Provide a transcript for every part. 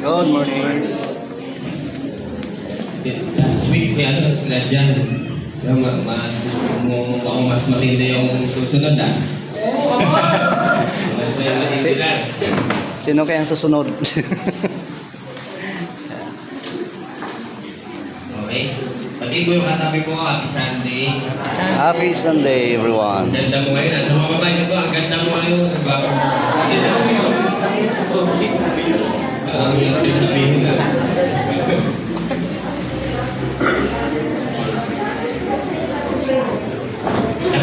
Good morning. Last week, sila dyan. Mas matindi yung susunod Mas matindi lang. Sino kayang susunod? Okay. Pati ko yung katabi ko, Happy Sunday. Happy Sunday, everyone. Ang ganda mo ngayon. Sa mga babae sa ko, ang ganda mo ngayon. Ang ganda mo yun. Ang yung sabihin na.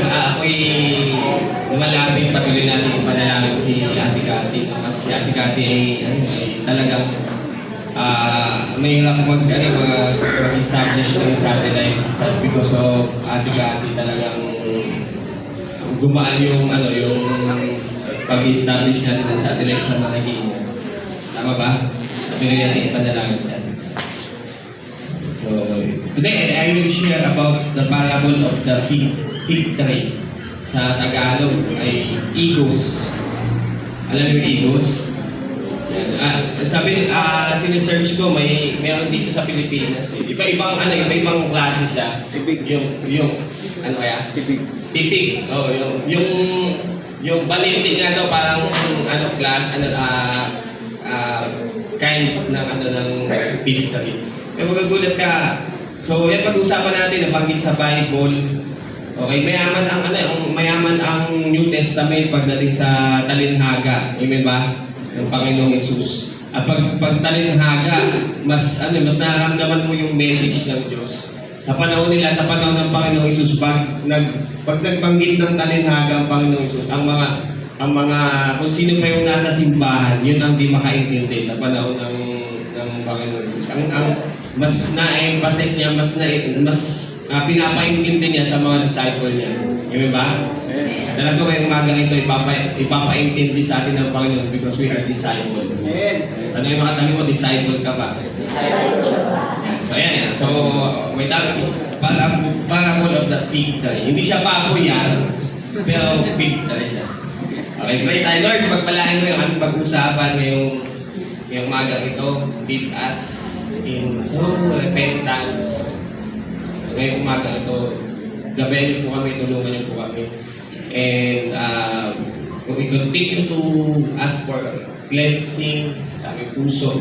Ako'y lumalapit, patuloy natin panalangin si Ate Cathy. Kasi si Ate Cathy ay talagang mahirap mag-establish ng satellite because of Ate Cathy. Talagang gumaan yung pag-establish natin ng satellite sa Managina. Tama ba? Patuloy natin ipanalangin si Ate. So, today I will share about the parable of the fig tree. Sa Tagalog ay egos. Alam niyo yung egos? Sinesearch ko, meron dito sa Pilipinas. Iba-ibang klase siya. Tipig. Yung ano kaya? Tipig. Tipig. Oh, yung balitik nga daw parang kinds ng fig tree. Pero magagulat ka. So, yan pag-usapan natin, nabanggit sa Bible. Okay, mayaman ang New Testament pagdating sa talinhaga. Amen ba? Ng Panginoong Hesus. At pag talinhaga, mas nararamdaman mo yung message ng Diyos. Sa panahon ng Panginoong Hesus, pag nagbanggit ng talinhaga ang Panginoong Hesus, ang mga kung sino pa yung nasa simbahan, yun ang di makaintindi sa panahon ng Panginoong Hesus. Ang mas na-emphasize niya, pinapaintindi niya sa mga disciple niya. Yung ba? Talaga ngayong umaga ito, ipapaintindi sa atin ng Panginoon because we are disciple. Ano yung mga tabi mo, disciple ka ba? So, ayan. So, may topic is parable of the fig tree. Hindi siya baboy pero fig tree siya. Okay, pray tayo. Lord, pagpalain mo yung ating pag-usapan ngayong umaga ito. Lead us in true repentance. Ngayong umaga ito, gabayan niyo po kami, tulungan niyo po kami. And we continue to ask for cleansing sa aming puso,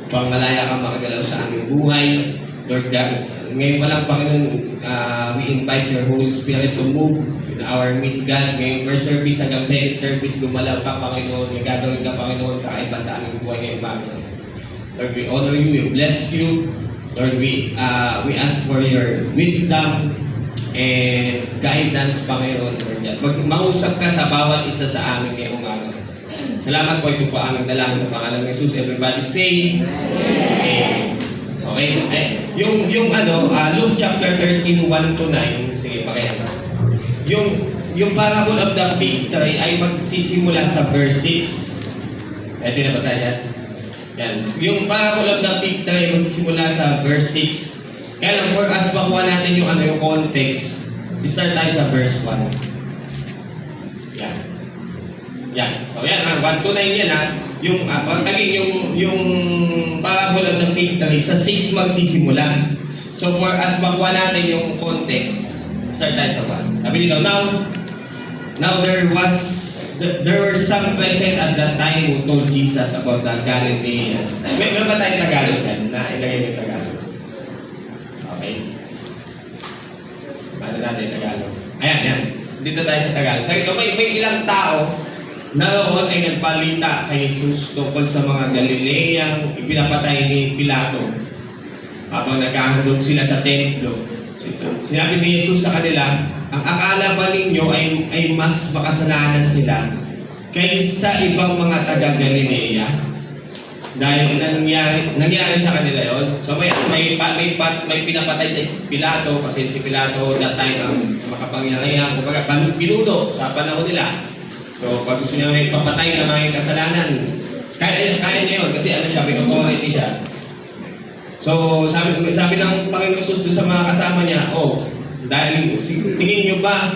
upang malaya ka makagalaw sa aming buhay. Lord God, ngayon pa lang, Panginoon, we invite your Holy Spirit to move in our midst, God. Ngayong first service hanggang second service, gumalaw ka, Panginoon. May gagawin ka, Panginoon, kakaiba sa aming buhay ngayong umaga. Lord, we honor you, we bless you. Lord, we ask for your wisdom and guidance, Panginoon. Lord, mag-usap ka sa bawat isa sa amin ngayong umaga. Salamat po, ito po aming dalangin sa pangalan ng Jesus. Everybody say, Amen. Okay? Luke chapter 13, 1 to 9. Sige, pakihan. Yung parable of the fig tree ay magsisimula sa verse 6. Pwede na ba tayo yan? Yan. Yung parable of the fig tree magsisimula sa verse 6. Kaya lang, for us, makuha natin yung context. Start tayo sa verse 1. Yan. Yan. So, yan. 1 to 9 yan, Yung parable of the fig tree, sa 6 magsisimula. So, for us, makuha natin yung context. Start tayo sa 1. Sabi dito, Now there were some present at that time who told Jesus about the Galileans. Meron ba tayong Tagalog yan? Ilagay mo yung Tagalog. Okay. Ano natin Tagalog? Ayan. Dito tayo sa Tagalog. So ito, may ilang tao naroon ay nagbalita kay Jesus tungkol sa mga Galileang ipinapatay ni Pilato habang naghahandog sila sa templo. Sinabi ni Jesus sa kanila, ang akala ba ninyo ay mas makasalanan sila kaysa ibang mga taga-Galilea? Dahil nangyari sa kanila yon. So may pinapatay sa Pilato kasi si Pilato that time ang makapangyarihan, kumbaga pinuno sa panahon nila. So pag gusto niya may papatay na mga kasalanan, kaya niya yun kasi may authority siya. So sabi ng Panginoon Jesus sa mga kasama niya, dahil tingin niyo ba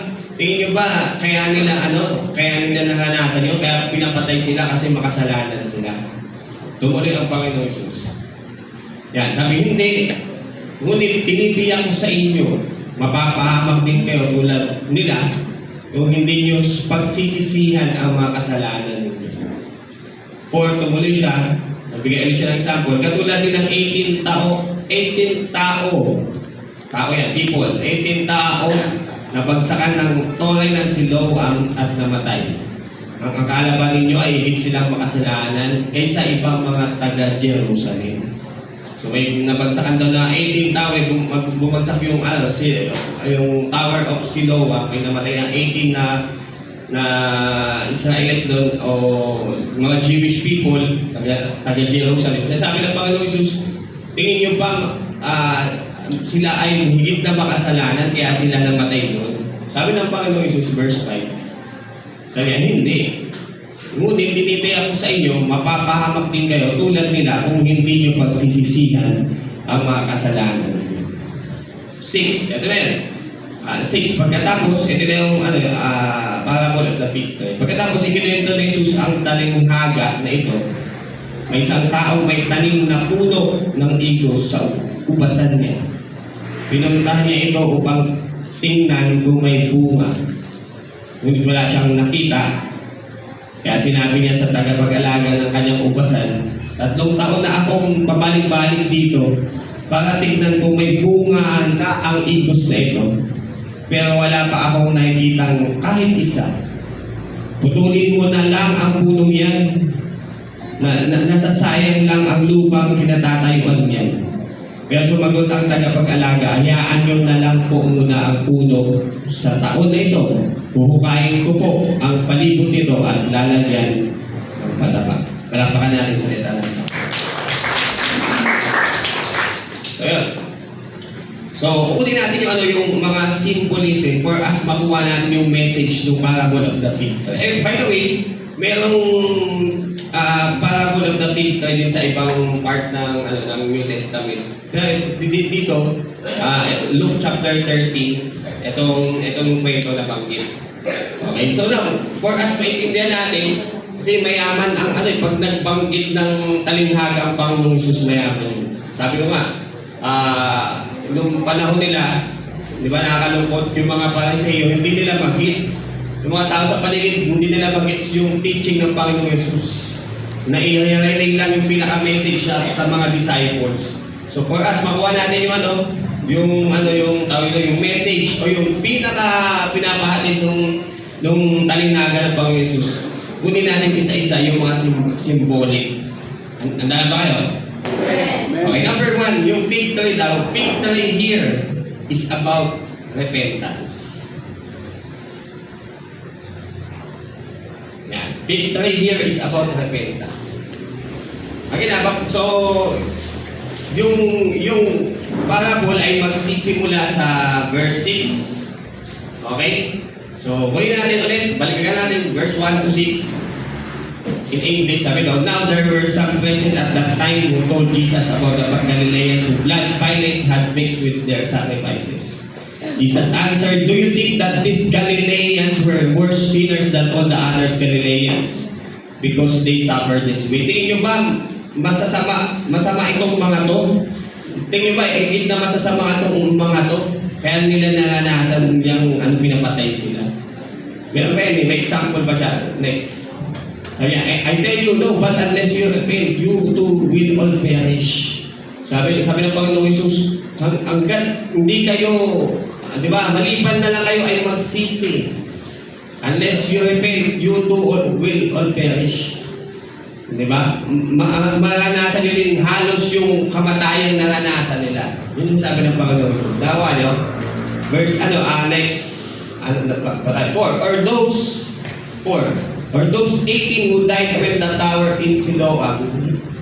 kaya nila naranasan yun, kaya pinapatay sila kasi makasalanan sila. Tumuli ang Panginoong Isus. Yan, sabi hindi. Ngunit tinitiyak ko sa inyo, mapapahamak din kayo tulad nila kung hindi nyo pagsisisihan ang mga kasalanan ninyo. For tumuli siya, nagbigay ulit siya ng example, katulad din ng 18 tao yan, people, 18 tao na bagsakan ng toray ng Siloam at namatay. Ang akala ba ninyo ay higit silang makasalanan kaysa ibang mga taga-Jerusalem? So may nabagsakan daw na 18 tao, bumagsak yung, yung Tower of Siloam, may namatay na 18 na Israelites doon o mga Jewish people, taga-Jerusalem. Sabi ng Panginoong Isus, tingin nyo ba sila ay higit na makasalanan kaya sila namatay doon? Sabi ng Panginoong Isus, verse 5, sabi niya, hindi. Ngunit tinitiyak ko sa inyo, mapapahamak din kayo tulad nila kung hindi nyo pagsisisihan ang mga kasalanan ninyo. 6, ito na yan. 6, pagkatapos, ito na yung parable of the fig tree. Pagkatapos, ikinuwento ni Jesus ang talinghaga na ito. May isang taong may tanim na puno ng igos sa ubasan niya. Pinuntahan niya ito upang tingnan kung may bunga. Ngunit wala siyang nakita. Kaya sinabi niya sa tagapag-alaga ng kanyang ubasan, 3 taon na akong pabalik-balik dito para tingnan kung may bunga na ang igos na ito. Pero wala pa akong nakikitang kahit isa. Putulin mo na lang ang punong yan. Nasasayang lang ang lupang kinatatayuan niyan. Pero sumagot ang tagapag-alaga, hayaan nyo na lang po muna ang puno sa taon na ito. Huhukayin ko po ang palibot nito at lalagyan ng pataba. Palakpakan natin sa salita natin. So yun. So, kukunin natin yung mga symbolism for us makuha natin yung message ng parable of the fig tree. By the way, merong parable of the fig tree din sa ibang part ng New Testament. Dito, Luke chapter 13, itong kwento na banggit. Okay, so now, for us maintindihan natin, kasi mayaman ang pag nagbanggit ng talinghaga ang Panginoong Isus, mayaman yun. Sabi ko nga, nung panahon nila, di ba nakakalungkot yung mga Pariseo, hindi nila mag-gets. Yung mga tao sa paligid, hindi nila mag-gets yung teaching ng Panginoong Isus. Na-i-relay lang yung pinaka-message sa mga disciples. So for us, makuha natin yung message o yung pinaka-pinapahatid nung talinghaga ng Panginoong Isus. Kunin natin isa-isa yung mga symbolic. Andaan ba kayo? Okay, number 1, yung fig tree daw. Fig tree here is about repentance. Yan. Fig tree here is about repentance. Okay na, so yung parable ay magsisimula sa verse 6. Okay? So, kunin natin ulit. Balikan natin verse 1 to 6. In English, sabi daw, now there were some present at that time who told Jesus about the Galileans whose blood Pilate had mixed with their sacrifices. Jesus answered, do you think that these Galileans were worse sinners than all the others Galileans? Because they suffered this way. Tingin nyo ba, masama itong mga to? Tingin nyo ba, hindi na masasama itong mga to? Kaya nila naranasan yung pinapatay sila. Meron pa yun, may example pa siya. Next. Sabi niya, I tell you, no, but unless you repent, you too will all perish. Sabi ng Panginoong Isus, hanggat hindi kayo, di ba, maliban na lang kayo ay magsisi. Unless you repent, you too will all perish. Di ba? Maranasan nyo din halos yung kamatayan na naranasan nila. Yun yung sabi ng Panginoong Isus. Dawa nyo, verse, next, 4, or those 18 who died when the tower in Siloam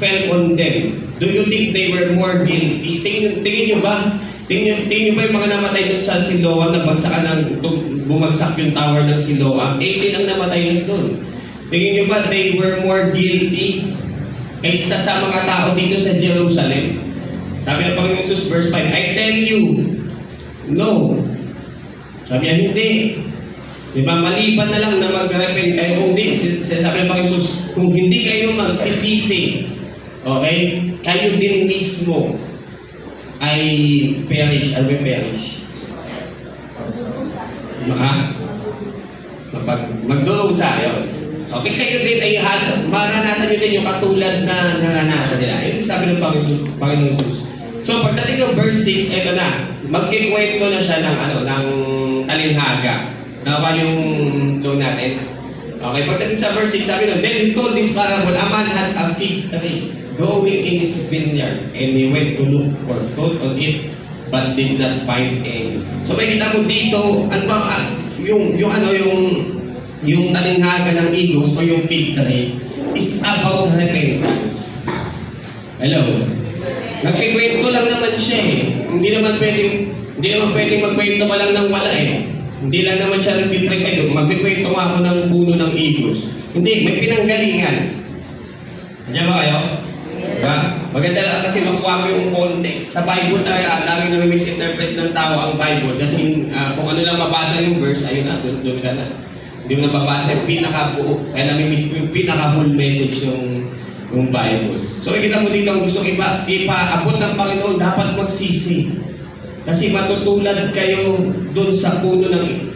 fell on them. Do you think they were more guilty? Tingin nyo ba? Tingin nyo ba yung mga namatay doon sa Siloam na bumagsak yung tower ng Siloam? 18 ang namatay doon. Tingin nyo ba they were more guilty kaysa sa mga tao dito sa Jerusalem? Sabi ng Panginoon Jesus, verse 5, I tell you, no. Sabi niya, hindi. Diba, maliban na lang na mag-repent kayo. Kung hindi, sabi ng Panginoon Jesus, kung hindi kayo magsisisi, Okay? Kayo din mismo ay perish. Ano ba perish? Magdurusa. Yun. Okay, kayo din ay maranasan nyo din yung katulad na naranasan nila. Ito sabi ng Panginoon Jesus. So, pagdating ng verse 6, ito na. Magkikwento na siya ng talinhaga. Nakapa yung flow natin. Okay, pagdating sa verse 6, sabi nun, then he told this parable, a man had a fig tree growing in his vineyard, and he went to look for fruit on it, but did not find any. So, may kita mo dito, ano ba, yung talinghaga ng igos o yung fig tree is about repentance. Hello? Nagkikwento lang naman siya eh. Hindi naman pwedeng magkwento ka lang ng wala eh. Hindi lang naman siya nagtitrip kayo. Magkikwento nga ako ng puno ng igos. Hindi, may pinanggalingan. Diyan ba kayo? Diba? Maganda lang kasi makuha mo yung context. Sa Bible talaga, lagi na misinterpret ng tao ang Bible. Kasi kung ano lang mabasa yung verse, ayun na, doon ka na. Hindi mo nababasa yung pinakabuo. Kaya nami-miss ko yung pinaka-whole message yung Bible. So, kita mo dito ang gusto ipaabot ng Panginoon, dapat magsisi. Kasi matutulad kayo doon sa puno ng,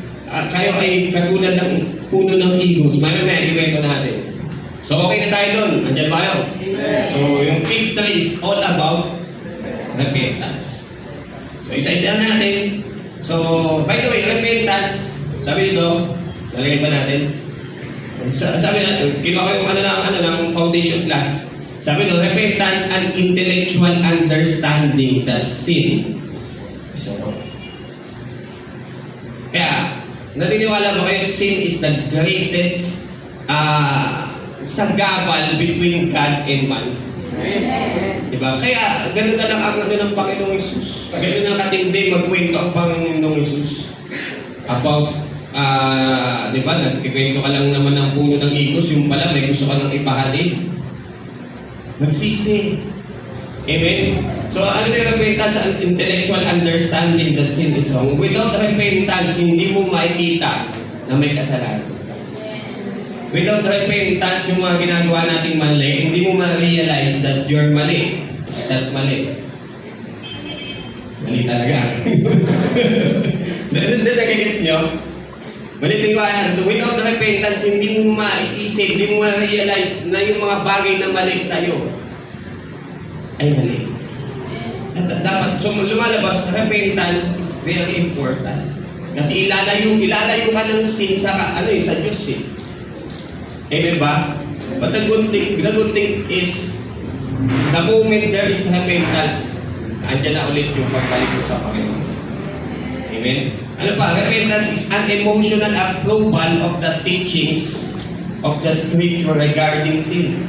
kayo ay katulad ng puno ng igos. May ikwento natin. So, okay na tayo doon. Andiyan ba kayo? So, yung fig tree is all about repentance. So, isa-isa natin. So, by the way, repentance, sabi dito, nalagay pa natin. Sabi natin, kinuha ko yung ng foundation class. Sabi nyo, repentance and intellectual understanding that sin. So, kaya, naniniwala ba kayo, sin is the greatest sagabal between God and man? Diba? Kaya, ganun na lang ang ng Panginoong Isus. Ganun na katindi magkwento ang Panginoong Isus about diba, nagkikwento ka lang naman ng puno ng igos, yung pala may gusto ka nang ipahatid. Magsisi. Amen? So, ano yung repentance and intellectual understanding that sin is wrong? Without repentance, hindi mo makikita na may kasalanan. Without repentance, yung mga ginagawa nating mali, hindi mo ma-realize that you're mali. Is that mali? Mali talaga. Nagigits nyo? Balitin ko without repentance, hindi mo maiisip, hindi mo ma-realize na yung mga bagay na mali sa'yo ay mali. Dapat, so lumalabas, repentance is very important. Kasi ilalayo ka ng sin sa Diyos eh. Amen ba? But the good thing is, the moment there is repentance, andyan na ulit yung pagbalik mo sa Panginoon. Amen? Ano pa? Repentance is an emotional approval of the teachings of the Scripture regarding sin.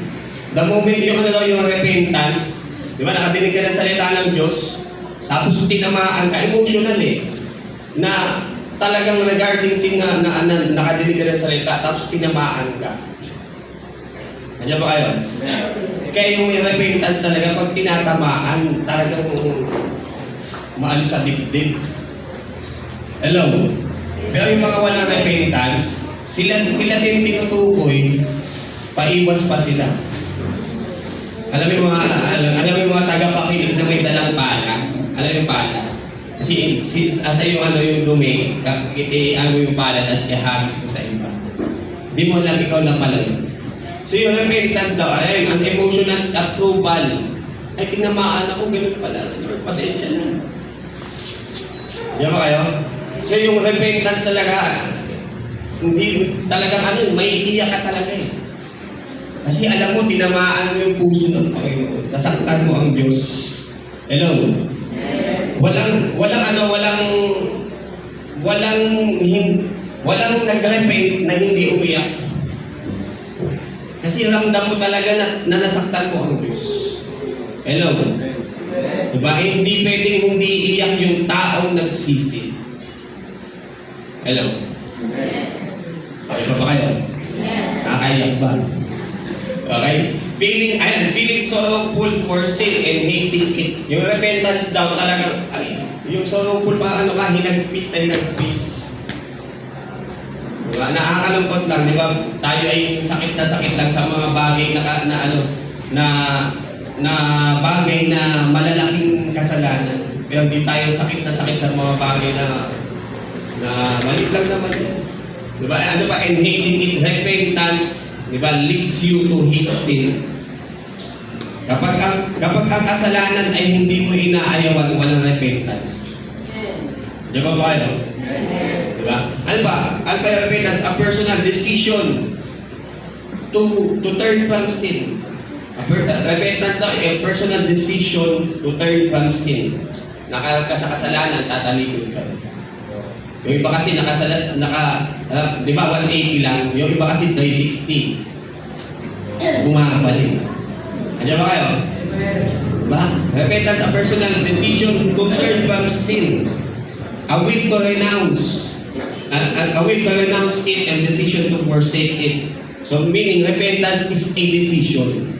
The moment yung yung repentance, di ba, nakadinig ka ng salita ng Diyos, tapos tinamaan ka, emotional eh, na talagang regarding sin na nakadinig ka ng salita, tapos tinamaan ka. Nandiyan ba kayo? Kaya yung repentance talaga, pag tinatamaan, talagang maano sa dibdib. Hello? Pero yung mga walang repentance, sila din tinutukoy, paiwas pa sila. Alam mo yung mga tagapakinig na may dalang pala. Alam yung pala? Kasi asa yung dumi, yung pala, tapos ihagis mo sa iba. Di mo alam ikaw na pala yun. So yung repentance daw, an emotional approval. Ay, tinamaan ako, ganun pala. Lord, pasensya na. Diyan ba kayo? So yung repentance talaga, hindi talagang may iiyak ka talaga eh. Kasi alam mo, tinamaan mo yung puso ng Panginoon. Nasaktan mo ang Diyos. Hello? Walang nag-repent na hindi umiyak. Kasi ramdam mo talaga na nasaktan mo ang Diyos. Hello? Diba? Hindi pwedeng hindi iiyak yung taong nagsisi. Hello? Okay pa ba kayo? Nakaiyak ba? Okay? Feeling sorrowful for sin and hating it. Yung repentance daw talagang, yung sorrowful pa hinagpis na hinagpis. Diba? Nakakalungkot lang, di ba? Tayo ay sakit lang sa mga bagay na na bagay na malalaking kasalanan. Pero di tayo sakit na sakit sa mga bagay na maliit lang naman yun. Diba? Ano ba? And hating repentance, diba, leads you to hate sin. Kapag ang kasalanan ay hindi mo inaayawan, walang repentance. Diba ba kayo? Diba? Ano ba? Ano ba yung repentance? A personal decision to turn from sin. Repentance na a personal decision to turn from sin. Nakaharap ka sa kasalanan, tatalikod ka. Yung iba kasi di ba 180 lang, yung iba kasi 360. Bumabalik. Andiyan ba kayo? Diba? Repentance, a personal decision to turn from sin. A will to renounce. A will to renounce it and decision to forsake it. So meaning, repentance is a decision.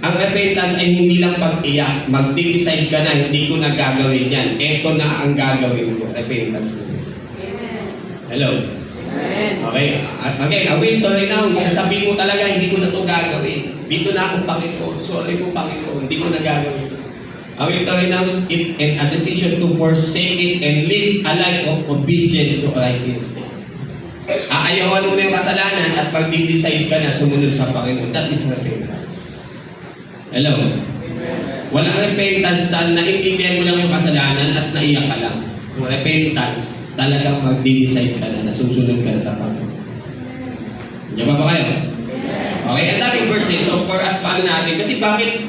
Ang repentance ay hindi lang pag-iyak. Mag-decide ka na, hindi ko na gagawin yan. Ito na ang gagawin ko. Repentance mo. Hello? Okay. Again, a will to renounce. Sasabihin mo talaga, hindi ko na ito gagawin. Dito na ako, Panginoon. Sorry po, Panginoon. Hindi ko na gagawin. A will to renounce it and a decision to forsake it and live a life of obedience to Christ instead. Aayawan mo na yung kasalanan at pag-decide ka na sumunod sa Panginoon. That is repentance. Hello? Walang repentance sa naiintindihan mo lang yung kasalanan at naiyak ka lang. Yung repentance, talagang mag-decide ka na susunod ka na sa Panginoon. Diyan ba kayo? Okay, ang daming verses. So for us, paano natin? Kasi bakit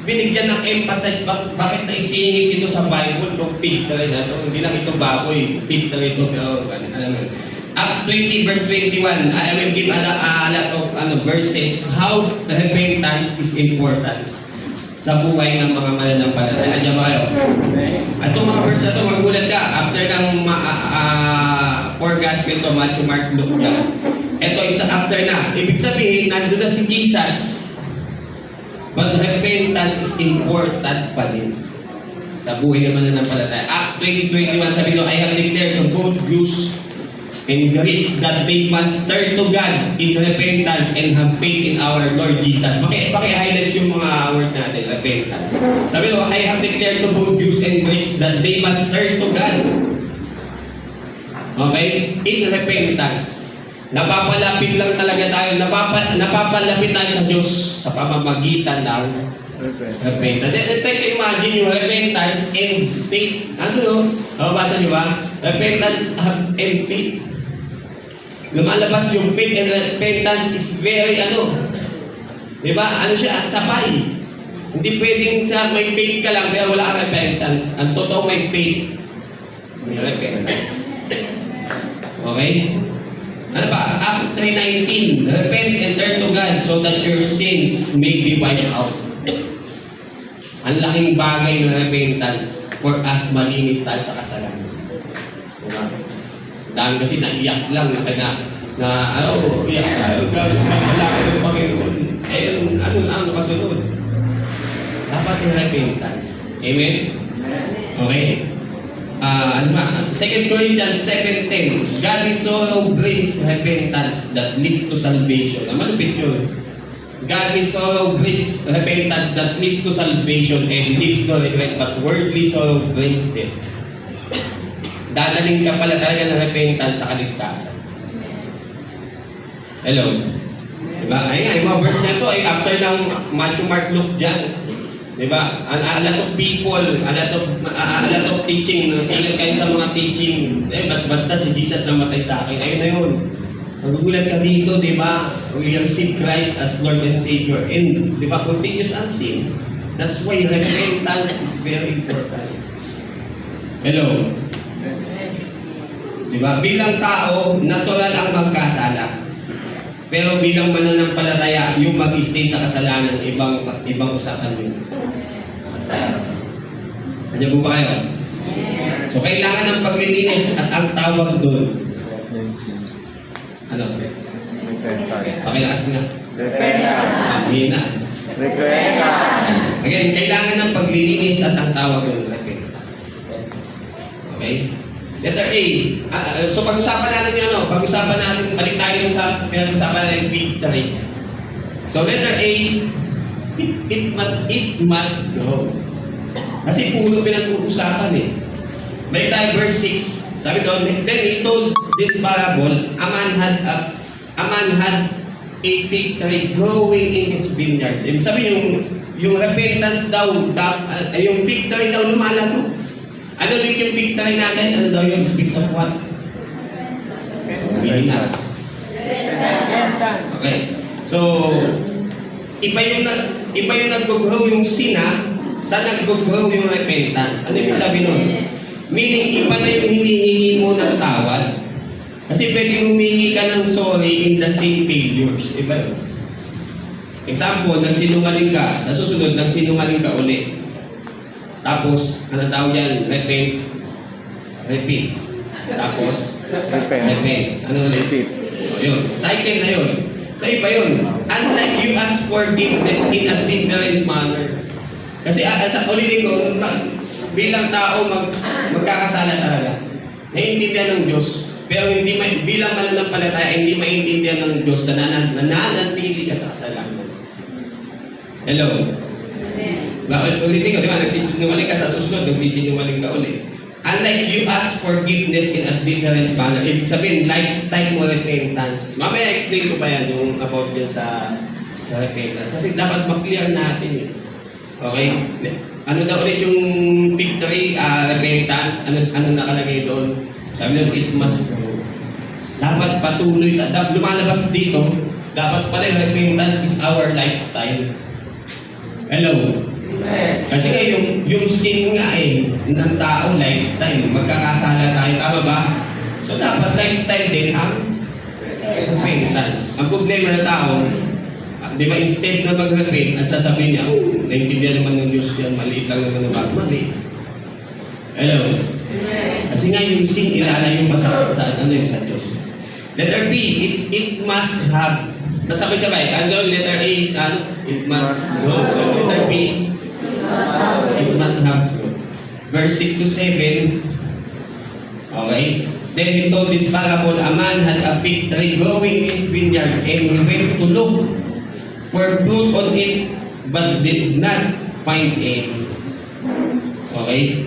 binigyan ng emphasis, bakit naisingit ito sa Bible, itong victory na ito? Hindi lang ito baboy, victory ito, pero alam mo. Acts 20 verse 21, I will give a lot of verses how repentance is important sa buhay ng mga mananampalataya. Andiyan ba kayo? Itong mga verse na ito, magulat ka. After ng 4 gospel to, Matthew, Mark, Luke, yan. Ito, isa after na. Ibig sabihin, nandun na si Jesus. But repentance is important pa din sa buhay ng mananampalataya. Acts 20:21, sabi ko, I have declared to both Jews and Greeks that they must turn to God in repentance and have faith in our Lord Jesus. Paki-highlights yung mga word natin, repentance. Sabi ko, I have declared to both Jews and Greeks that they must turn to God. Okay? In repentance. Napapalapit lang talaga tayo, napapalapit tayo sa Diyos sa pamamagitan ng repentance. Try to imagine yung repentance and faith. Ano? Mababasa niyo ba? Repentance and faith. Lumalabas yung faith and repentance is very diba? Ano siya? Sabay. Hindi pwedeng sa may faith ka lang pero wala kang repentance. Ang totoo may faith, may repentance. Okay? Ano ba? Acts 3:19. Repent and turn to God so that your sins may be wiped out. Ang laking bagay ng repentance for us malinis tayo sa kasalanan. Diba? Dahil kasi naiyak lang iyak tayo, gano'n na malaki ng Panginoon. Ano kasunod? Dapat yung repentance. Amen? Okay? 2 Corinthians 7:10. Godly sorrow brings repentance that leads to salvation. Malupit yun. Godly sorrow brings repentance that leads to salvation and leads to regret, but worldly sorrow brings death. Dadaling ka pala talaga ng repentance sa kaligtasan. Hello? Diba? Ay nga, yung mga verse na ito ay after ng Matthew, Mark, Luke dyan. Diba? A lot of people, a lot of teaching, ilan kayo sa mga teaching, basta si Jesus namatay sa akin. Ayun na yun. Magugulat ka dito, diba? We receive Christ as Lord and Savior. And, diba, continuous unseen. That's why repentance is very important. Hello? Diba? Bilang tao, natural ang magkasala. Pero bilang mananampalataya, yung mag-stay sa kasalanan, ibang usapan yun. Ano po ba kayo? So, kailangan ng paglilinis at ang tawag doon. Ano? Pakilakas nga. Amina. Again, kailangan ng paglilinis at ang tawag doon. Okay? Letter A. So pag-usapan natin yung balik tayo dun sa pinag-usapan natin victory. So letter A, It must grow. Kasi puno pinag-uusapan eh. May tayo verse 6. Sabi doon, then he told this parable, a man had a fig tree growing in his vineyard. Ibig sabihin yung repentance daw, yung fig tree daw lumalago. Ano ulit yung fig tree natin? Ano daw yung speaks of what? Okay. So, iba yung nag-grow yung sina sa nag-grow yung repentance. Ano ibig sabihin nun? Meaning, iba na yung hinihingi mo ng tawad. Kasi pwede humingi ka ng sorry in the same failures. Iba yun. Example, nagsinungaling ka. Sa susunod, nagsinungaling ka ulit. Tapos, ano daw yan? Repent. Repeat. Tapos, repent. Ano ulit? Repeat. Yun. Cycle na yun. So, iba yun. Unlike you ask forgiveness in a different manner. Kasi sa ulitin ko, bilang tao magkakasala talaga. Naiintindihan ng Diyos, pero hindi bilang mananampalataya, hindi maintindihan ng Diyos na nananatili ka sa kasalanan. Hello? Ulitin ko, di ba? Nagsisinungaling ka sa susunod, nagsisinungaling ka ulit. Unlike you ask forgiveness in a different manner. Ibig sabihin, lifestyle mo repentance. Mamaya explain ko pa yan yung about yan sa repentance. Kasi dapat ma-clear natin eh. Okay? Ano daw ulit yung victory, repentance, ano nakalagay doon? Sabi nyo, it must grow. Dapat patuloy, lumalabas dito, dapat pala yung repentance is our lifestyle. Hello? Kasi nga yung sin nga ng tao, lifestyle. Magkakasala tayo, tama ba? So dapat lifestyle din ang repentance. Ang problema ng tao, di ba, instead na mag-repent at sasabihin niya, naintindihan naman ng Diyos yan, maliit lang naman ang mali. Hello? Kasi nga yung sin, ilalayo pa sa Diyos. Letter B, it must have. Nasabay-sabay. Ano, letter A is it must grow. So letter B, it must have grow. Verse 6 to 7. Okay? Then he told this parable, a man had a fig tree growing in his vineyard, and he went to look for fruit on it, but did not find any. Okay?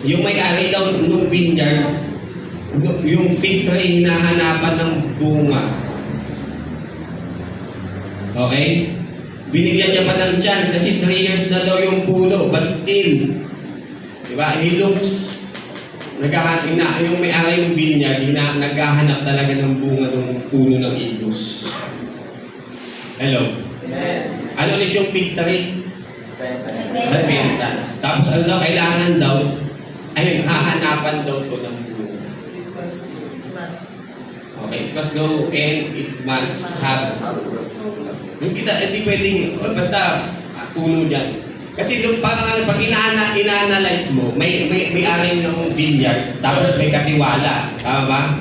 Yung may-ari daw ng vineyard, yung fig tree, hinahanapan ng bunga. Okay? Binigyan niya pa ng chance kasi 3 years na daw yung puno, but still, diba? He looks, yung may-ari ng vineyard, naghahanap talaga ng bunga ng puno ng igos. Hello? Ano ulit yung fig tree? Repentance. Tapos ano daw, kailangan daw, ayun, hahanapan daw ko ng bunga. Okay, it must go and it must have. Hindi pwedeng, basta puno dyan. Kasi parang pag ina-analyze mo, may aring ng vineyard, tapos may katiwala. Tama ba?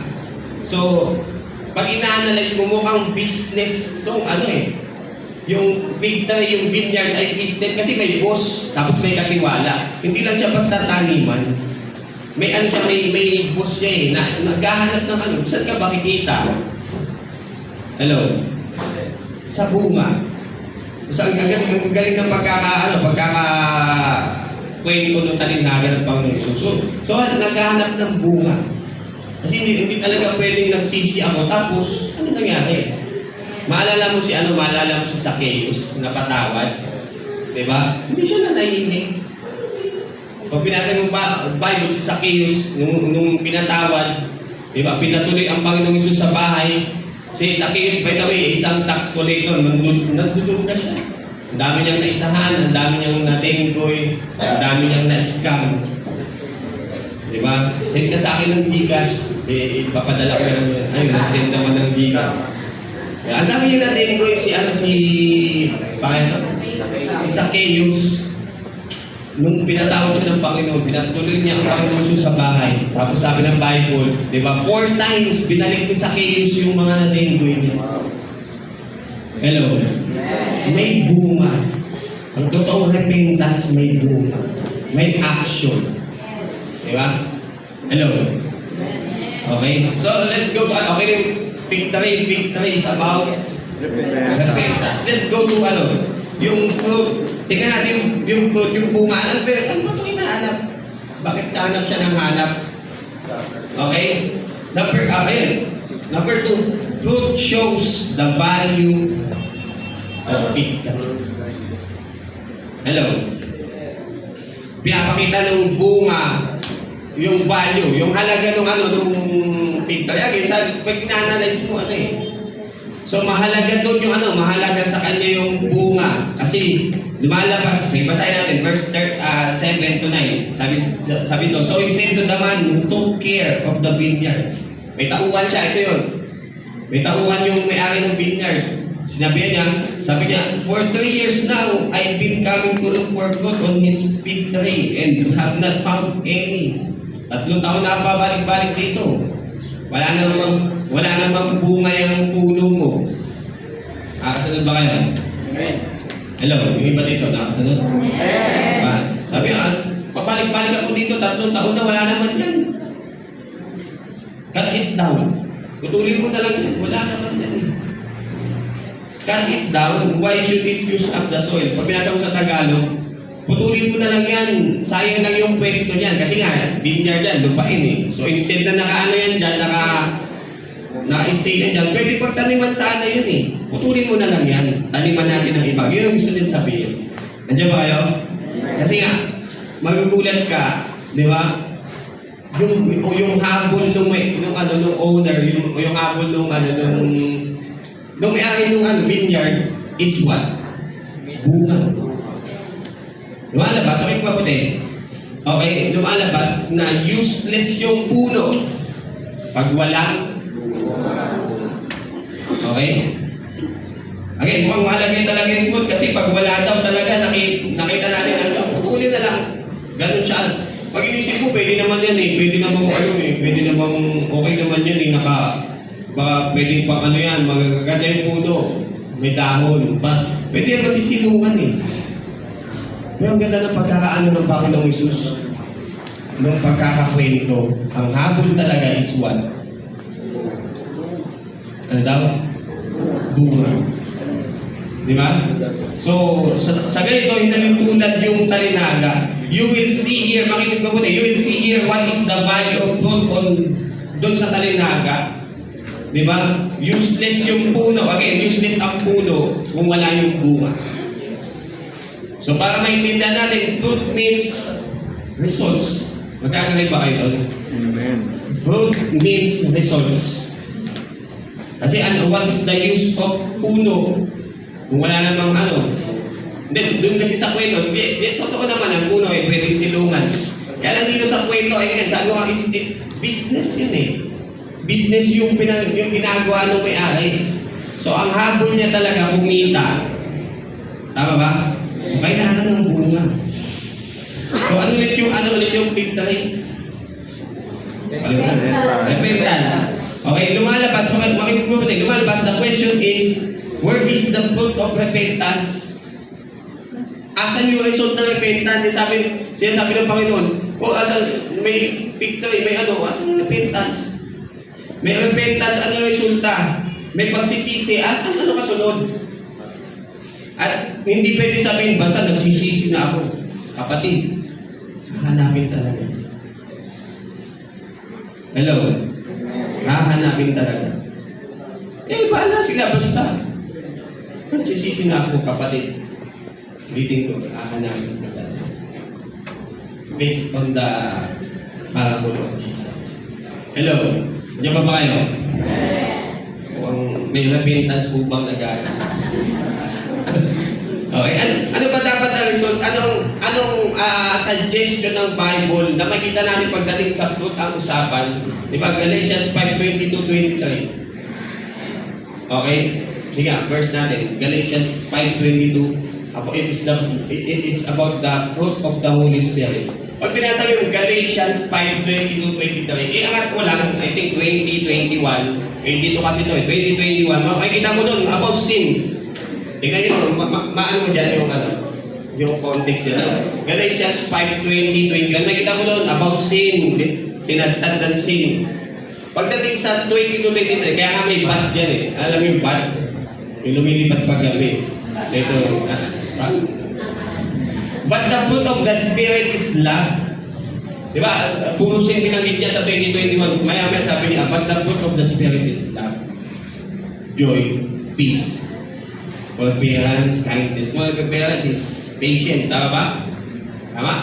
So, pag ina-analyze mo, mukhang business itong yung victory, yung vineyard ay business kasi may boss, tapos may katiwala. Hindi lang siya basta taniman. May may boss niya naghahanap ng saan ka makikita? Hello? Sa bunga. So, ang galing ng pagkaka-kwento ng talinhaga ng Panginoon Jesus. So, naghahanap ng bunga. Kasi hindi talaga pwedeng nagsisi ako. Tapos, ano nangyari? Maalala mo si Zacchaeus, napatawad. Diba? Hindi siya nanahimik. Pag pinasa mo Bible si Zacchaeus, nung pinatawad, diba? Pinatuloy ang Panginoong Jesus sa bahay. Si Zacchaeus, by the way, isang tax collector, nandudog na siya. Ang dami niyang naisahan, ang dami niyang na-denggoy, ang dami niyang na-scam. Diba? Send ka sa akin ng Gcash, ipapadala ko lang. Ayun, nag-send naman ng Gcash. Ang dami niyang na-denggoy si Zacchaeus. Nung pinatawad siya ng Panginoon, pinatuloy niya ang Panginoon siya sa bahay. Tapos sabi ng Bible, di ba, 4 times binalik ni Zacchaeus yung mga na-denggoy niya. Hello? May bunga. Ang totoong repentance may bunga. May action. Di ba? Hello? Okay? So, let's go to, victory is about repentance. Let's go to Yung fruit. Tingnan natin yung fruit, yung bunga. Ano ba ito hinahanap? Bakit hanap siya ng hanap? Okay? Ayun. Number 2, fruit shows the value of it. Hello? Pinapakita ng bunga yung value, yung halaga nung victory. Again, pag ina-analyze mo, So, mahalaga doon yung mahalaga sa kanya yung bunga. Kasi, lumalabas, sige, basahin natin, verse 7 to 9. Sabi doon, so he said to the man who took care of the vineyard. May tauhan siya, ito yun. May tauhan yung may-ari ng vineyard. Sabi niya, for 3 years now, I've been coming to look for fruit on his fig tree and have not found any. 3 taon na pabalik-balik dito. Wala namang bunga yung puno mo. Nakasunod ba kayo? Amen. Hello, yung iba dito, nakasunod? Amen. Sabi papalik-balik ako dito, 3 taon na wala naman yan. Cut it down. Putulin mo na lang yan, wala naman yan. Cut it down, why should it use up the soil? Pag pinasa mo sa Tagalog, putulin mo na lang yan, sayang lang yung pwesto niyan. Kasi nga, vineyard yan, lupain So instead na naka-ano yan dyan, naka-stay yan dyan, pwede pagtaniman sana yun Putulin mo na lang yan, taniman natin ang iba. Yun ang gusto din sabihin. Nandiyan ba kayo? Kasi nga, magugulat ka, di ba? Yung habol nung owner, yung habol nung may-ari nung vineyard is what? Bunga. Lumalabas, okay pa puti. Okay, lumalabas na useless yung puno pag walang okay? Again, mukhang malagay talaga yung food kasi pag wala daw talaga, nakita natin putulin na lang. Ganun siya. Pag inisip mo, pwede naman yan pwede namang pwede namang okay naman yan baka pwede pang yan, magaganda yung puno, may dahon, pwede yan masisilungan Pero ang ganda ng pagkakaano ng Panginoong Isus, ng pagkakakwento, ang habol talaga is what? Ano daw? Bunga. Di ba? So, sa ganito, hinalintulad yung talinaga. You will see here, makinig mo you will see here what is the value of fruit doon sa talinaga. Di ba? Useless yung puno. Again, useless ang puno kung wala yung bunga. So, para maintindihan natin, fruit means results. Magkakaroon ba kayo doon? Amen. Fruit means results. Kasi what is the use of puno? Kung wala namang Then, doon kasi sa kwento, totoo naman ang puno pwedeng silungan. Kaya lang dito sa kwento, sabi ko, business yun Business yung ginagawa ng may-ari. So, ang habol niya talaga, kumita. Tama ba? So, kailangan ng bunga. So, ano ulit yung fig tree? Repentance. Okay, lumalabas, the question is, where is the fruit of repentance? Asan yung result ng repentance? Sinasabi ng Panginoon, asan, may fig tree, asan yung repentance? May repentance, ano yung resulta? May pagsisisi, at ano kasunod? At hindi pwede sabihin, basta nagsisisi na ako. Kapatid, hahanapin talaga. Hello? Hahanapin talaga. Bahala sila basta. Nagsisisi na ako, kapatid. Ulitin ko, hahanapin talaga. Based on the parable of Jesus. Hello? Diyan ba kayo? May repentance po bang nag-aaral? Okay, ano ba dapat ang result? Anong suggestion ng Bible na makita namin pagdating sa fruit ang usapan? Di ba? Galatians 5:22-23. Okay? Sige, verse natin. Galatians 5:22. It's about the fruit of the Holy Spirit. Pag pinasabi yung Galatians 5:22-23, angat mo lang, I think 20:21. Dito kasi ito 20:21. Makikita mo doon about sin. Tingnan nyo, maano mo dyan yung context nila. Galatians 5:20-21. Makikita mo doon about sin. Tinatad ng sin. Pagdating sa 22-23, kaya nga may bat dyan Alam mo yung bat? Yung lumilipad pag gabi. Ito, But the fruit of the Spirit is love. Diba? Puro siya binanggit niya sa 2021. Maya-maya sabi niya, but the fruit of the Spirit is love, joy, peace, forbearance, kindness. Forbearance is patience. Tama ba? Tama?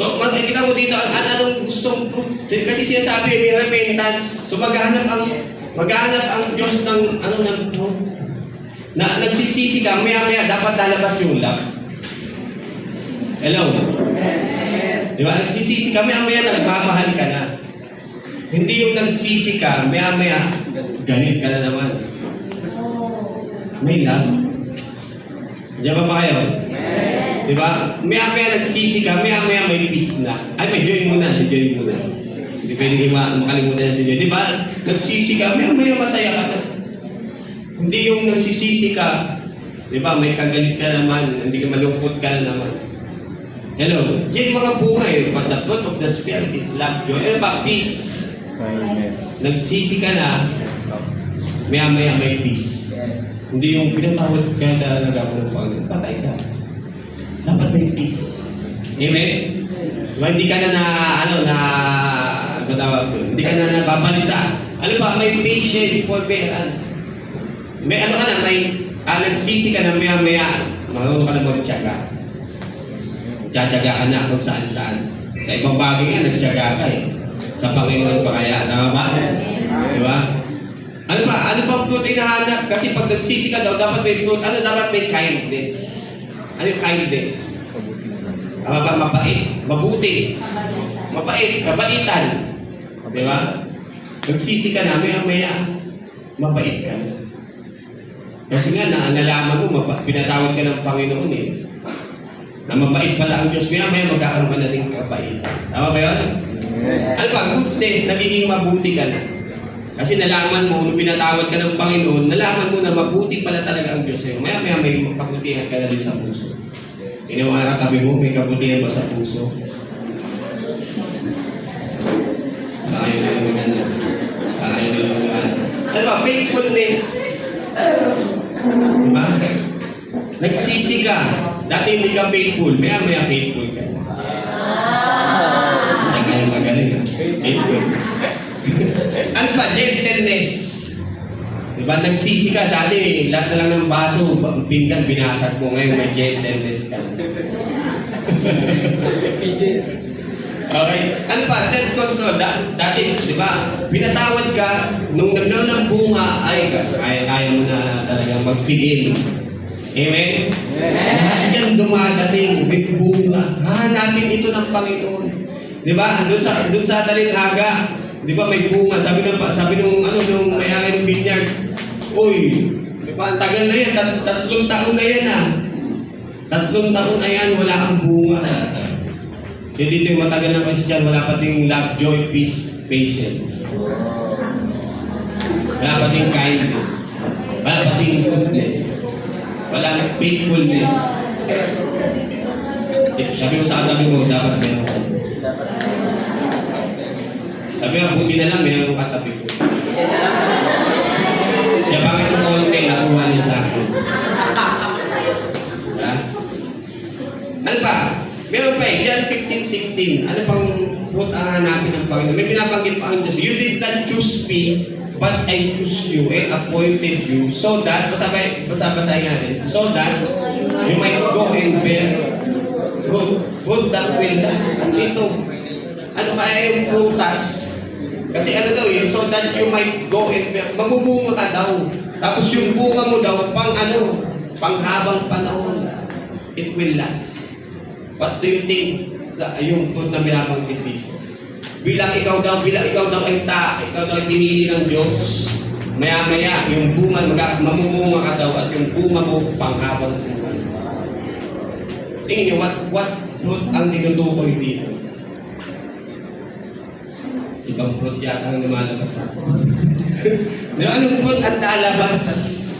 So, makikita mo dito, anong gustong fruit? Kasi sinasabi, may repentance. So, maghahanap ang Diyos ng, ng fruit. Na nagsisisi ka, maya-maya, dapat lalabas yung love. Hello? Diba? Nagsisisi ka, maya-maya, nagmamahal ka na. Hindi yung nagsisi ka, maya-maya, ganit ka na naman. May love. Diyan ba kayo? Diba? Maya-maya nagsisi ka, maya-maya may peace na. Ay, may joy muna, si joy muna. Hindi pwede makalimutan si joy. Diba? Nagsisi ka, maya-maya masaya ka na. Hindi yung nagsisisi ka, diba? May kagalit ka naman, hindi ka malungkot ka na naman. Hello? Yan mga bunga eh. But the fruit of the Spirit is love, joy. Ano ba? Peace. Nagsisi ka na, maya-maya may peace. Hindi yung pinatawad ka na nagagawa ng Panginoon. Patay ka. Dapat may peace. Amen? Diba, hindi ka na hindi ka na nababalisa. Ano pa? May patience, forbearance. May ano ka na, nagsisi ka na maya-maya, marunong ka na magtiyaga. Tiyatyaga ka na kung saan-saan. Sa ibang bagay nga, nagtiyaga ka eh. Sa Panginoon pa kaya. Tama ba? Diba? Ano pa? Ano pang fruit hinahanap? Kasi pag nagsisi ka daw, dapat may fruit. Ano dapat may kindness? Ano yung kindness? Tama ba? Mapait. Mabuti. Mapait. Kabaitan. Diba? Nagsisi ka na, maya-maya, mapait ka. Kasi nga, nalaman mo, pinatawad ka ng Panginoon eh. Na mabait pala ang Diyos, maya-maya magkakaroon ka na rin kabaitan. Tama ba yun? Ano ba? Goodness, nagiging mabuti ka na. Kasi nalaman mo, nung pinatawad ka ng Panginoon, nalaman mo na mabuti pala talaga ang Diyos sa'yo. Maya-maya may kabutihan ka na rin sa puso. Inawa ka tabi mo, may kabutihan ba sa puso? Ayaw na lang ganyan. Ayaw na lang ganyan. Ano ba? Faithfulness. Diba? Nagsisi ka. Dati hindi ka faithful. Maya-maya faithful ka. Saan kayo magaling ha? Faithful. Ano ba? Gentleness. Diba? Nagsisi ka. Dati lahat na lang ng baso, pinggan, binasag mo. Ngayon may gentleness ka. Okay? Ano pa? Self-control. Dati, di ba? Pinatawad ka, nung nagdaw ng bunga, ayaw mo na talagang magpigil. Amen? Lahat yan dumadating, may bunga. Hahanapin ito ng Panginoon. Di ba? Doon sa Talinghaga, di ba may bunga? Sabi nung may-ari ng vineyard, uy, di ba? Ang tagal na yan, 3 taon na yan ah. 3 taon na yan, wala kang bunga. So dito yung matagal ng Christian, wala pating love, joy, peace, patience. Wala pating kindness. Wala pating goodness. Wala faithfulness. Sabi mo sa katabi mo, dapat meron ka. Sabi mo, buti na lang meron ka katabi ko. Kaya bakit mo konti, nakuha niya sa akin. Ha? Ano pa? Meron pa eh, John 15:16. Ano pang fruit ang hanapin ng Panginoon? May pinapanggit pa ang Diyos. You did not choose me, but I choose you and appointed you so that, basa-basahin natin, so that you might go and bear fruit that will last. Dito, ano kaya yung prutas? Kasi ano daw yun, so that you might go and bear, magbubunga ka daw. Tapos yung bunga mo daw, panghabang panahon, it will last. What do you think yung fruit na binabanggit dito? Bilang ikaw daw ay pinili ng Diyos, maya-maya, yung bunga, mamumunga ka daw at yung bunga mo panghabang bunga. Tingin nyo, what fruit ang tinutukoy dito? Ibang fruit yata ang lumalabas ako. Anong fruit ang lalabas?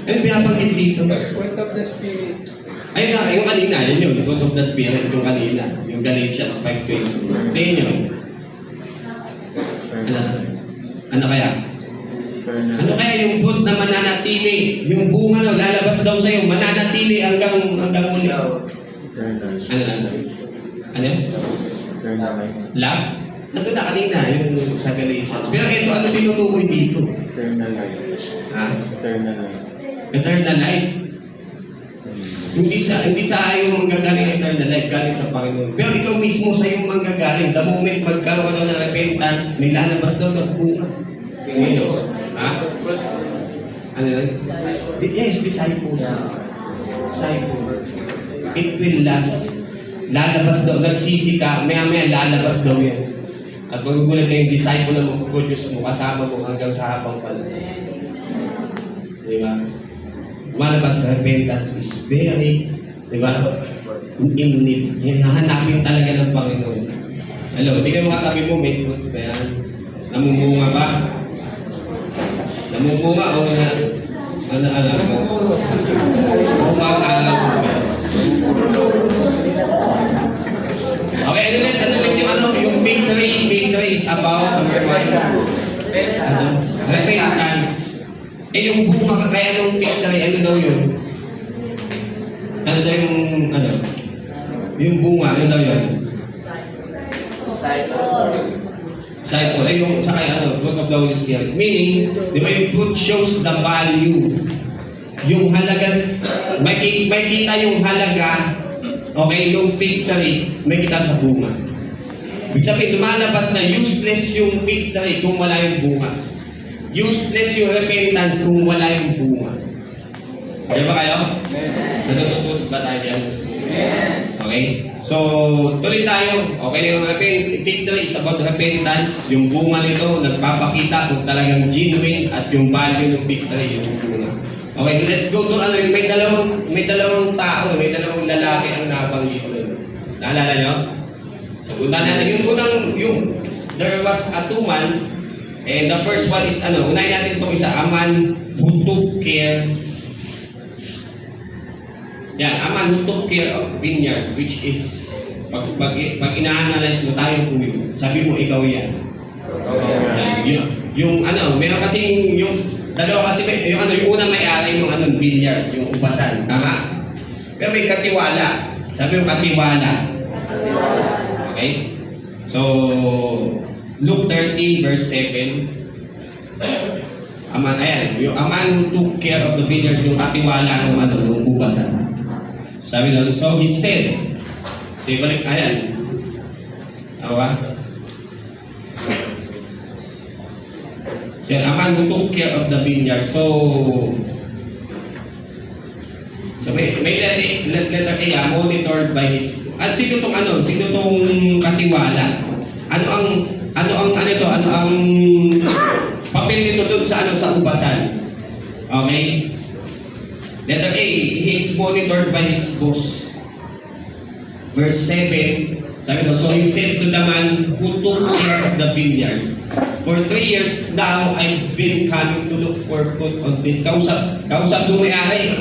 Anong binabanggit dito? Fruit of the Spirit. Ayun na, yung kanina, yun yung fruit of the Spirit, yung kanina, yung Galatians 5:20. Tingin nyo. Ano kaya? Ano kaya yung fruit na mananatili? Yung bunga no, lalabas daw sa'yo, mananatili hanggang muli. Ano na? Ano? Love? Nandun na kanina yung sa Galatians. Pero ito, ano tinutukoy dito? Ha? Eternal life. Hindi sa yung manggagaling ang eternal life, galing sa Panginoon. Pero ikaw mismo sa yung manggagaling, the moment magkaroon ng repentance, may lalabas daw ng bunga. Sino? Ha? Ano yun? Yes, disciple. Disciple. It will last. Lalabas daw. Nagsisi ka, maya-maya lalabas daw yan. At magugulat na yung disciple na mag-produce mo, kasama mo hanggang sa habang pala. Diba? Malabas sa repentance is very, diba? In need. Hahanapin talaga ng Panginoon. Hello, tingnan mo katabi mo, may fruit ba yan? Namumunga ba? Namumunga o ano? Umang-alam ba? Okay, ano ulit yung victory? Victory is about repentance. Yung bunga, kaya nung victory, ano daw yun? Ano daw yung, yung bunga, ano daw yun? Disciple. Yung, sa kaya, work of the Holy Spirit. Meaning, di ba yung fruit shows the value. Yung halaga, may kita yung halaga, okay, yung victory, may kita sa bunga. Ibig sabihin, lumalabas na useless yung victory kung wala yung bunga. Useless yung repentance kung wala yung bunga. Diyan ba kayo? Natututo ba tayo dyan? Okay? So, tuloy tayo. Okay na yung victory is about repentance. Yung bunga nito, nagpapakita kung talagang genuine at yung value ng victory, yung bunga. Okay, let's go to may dalawang tao, may dalawang lalaki ang nabanggit doon. Naalala nyo? So, punta natin there was a two man, and the first one is unahin natin itong isa, a man who took care. Yan, a man who took care of vineyard, which is pag ina-analyze mo tayo kung sabi mo ikaw yan. Yung meron kasing yung dalawa kasi yung una may-ari yung vineyard, yung ubasan, tama? Pero may katiwala. Sabi yung katiwala. Okay? So, Luke 13 verse 7. Yung man who took care of the vineyard, yung katiwala ng ng ubasan. Sabi doon, so he said, balik, a man who took care of the vineyard. So may letter A, monitored by his. At sino tong katiwala? Ano ang papel nito doon sa ubasan? Okay? Letter A, he is monitored by his boss. Verse 7, sabi doon, so he said to the man who took care of the vineyard, for 3 years now, I've been coming to look for fruit on this. Kausap nung may-ari.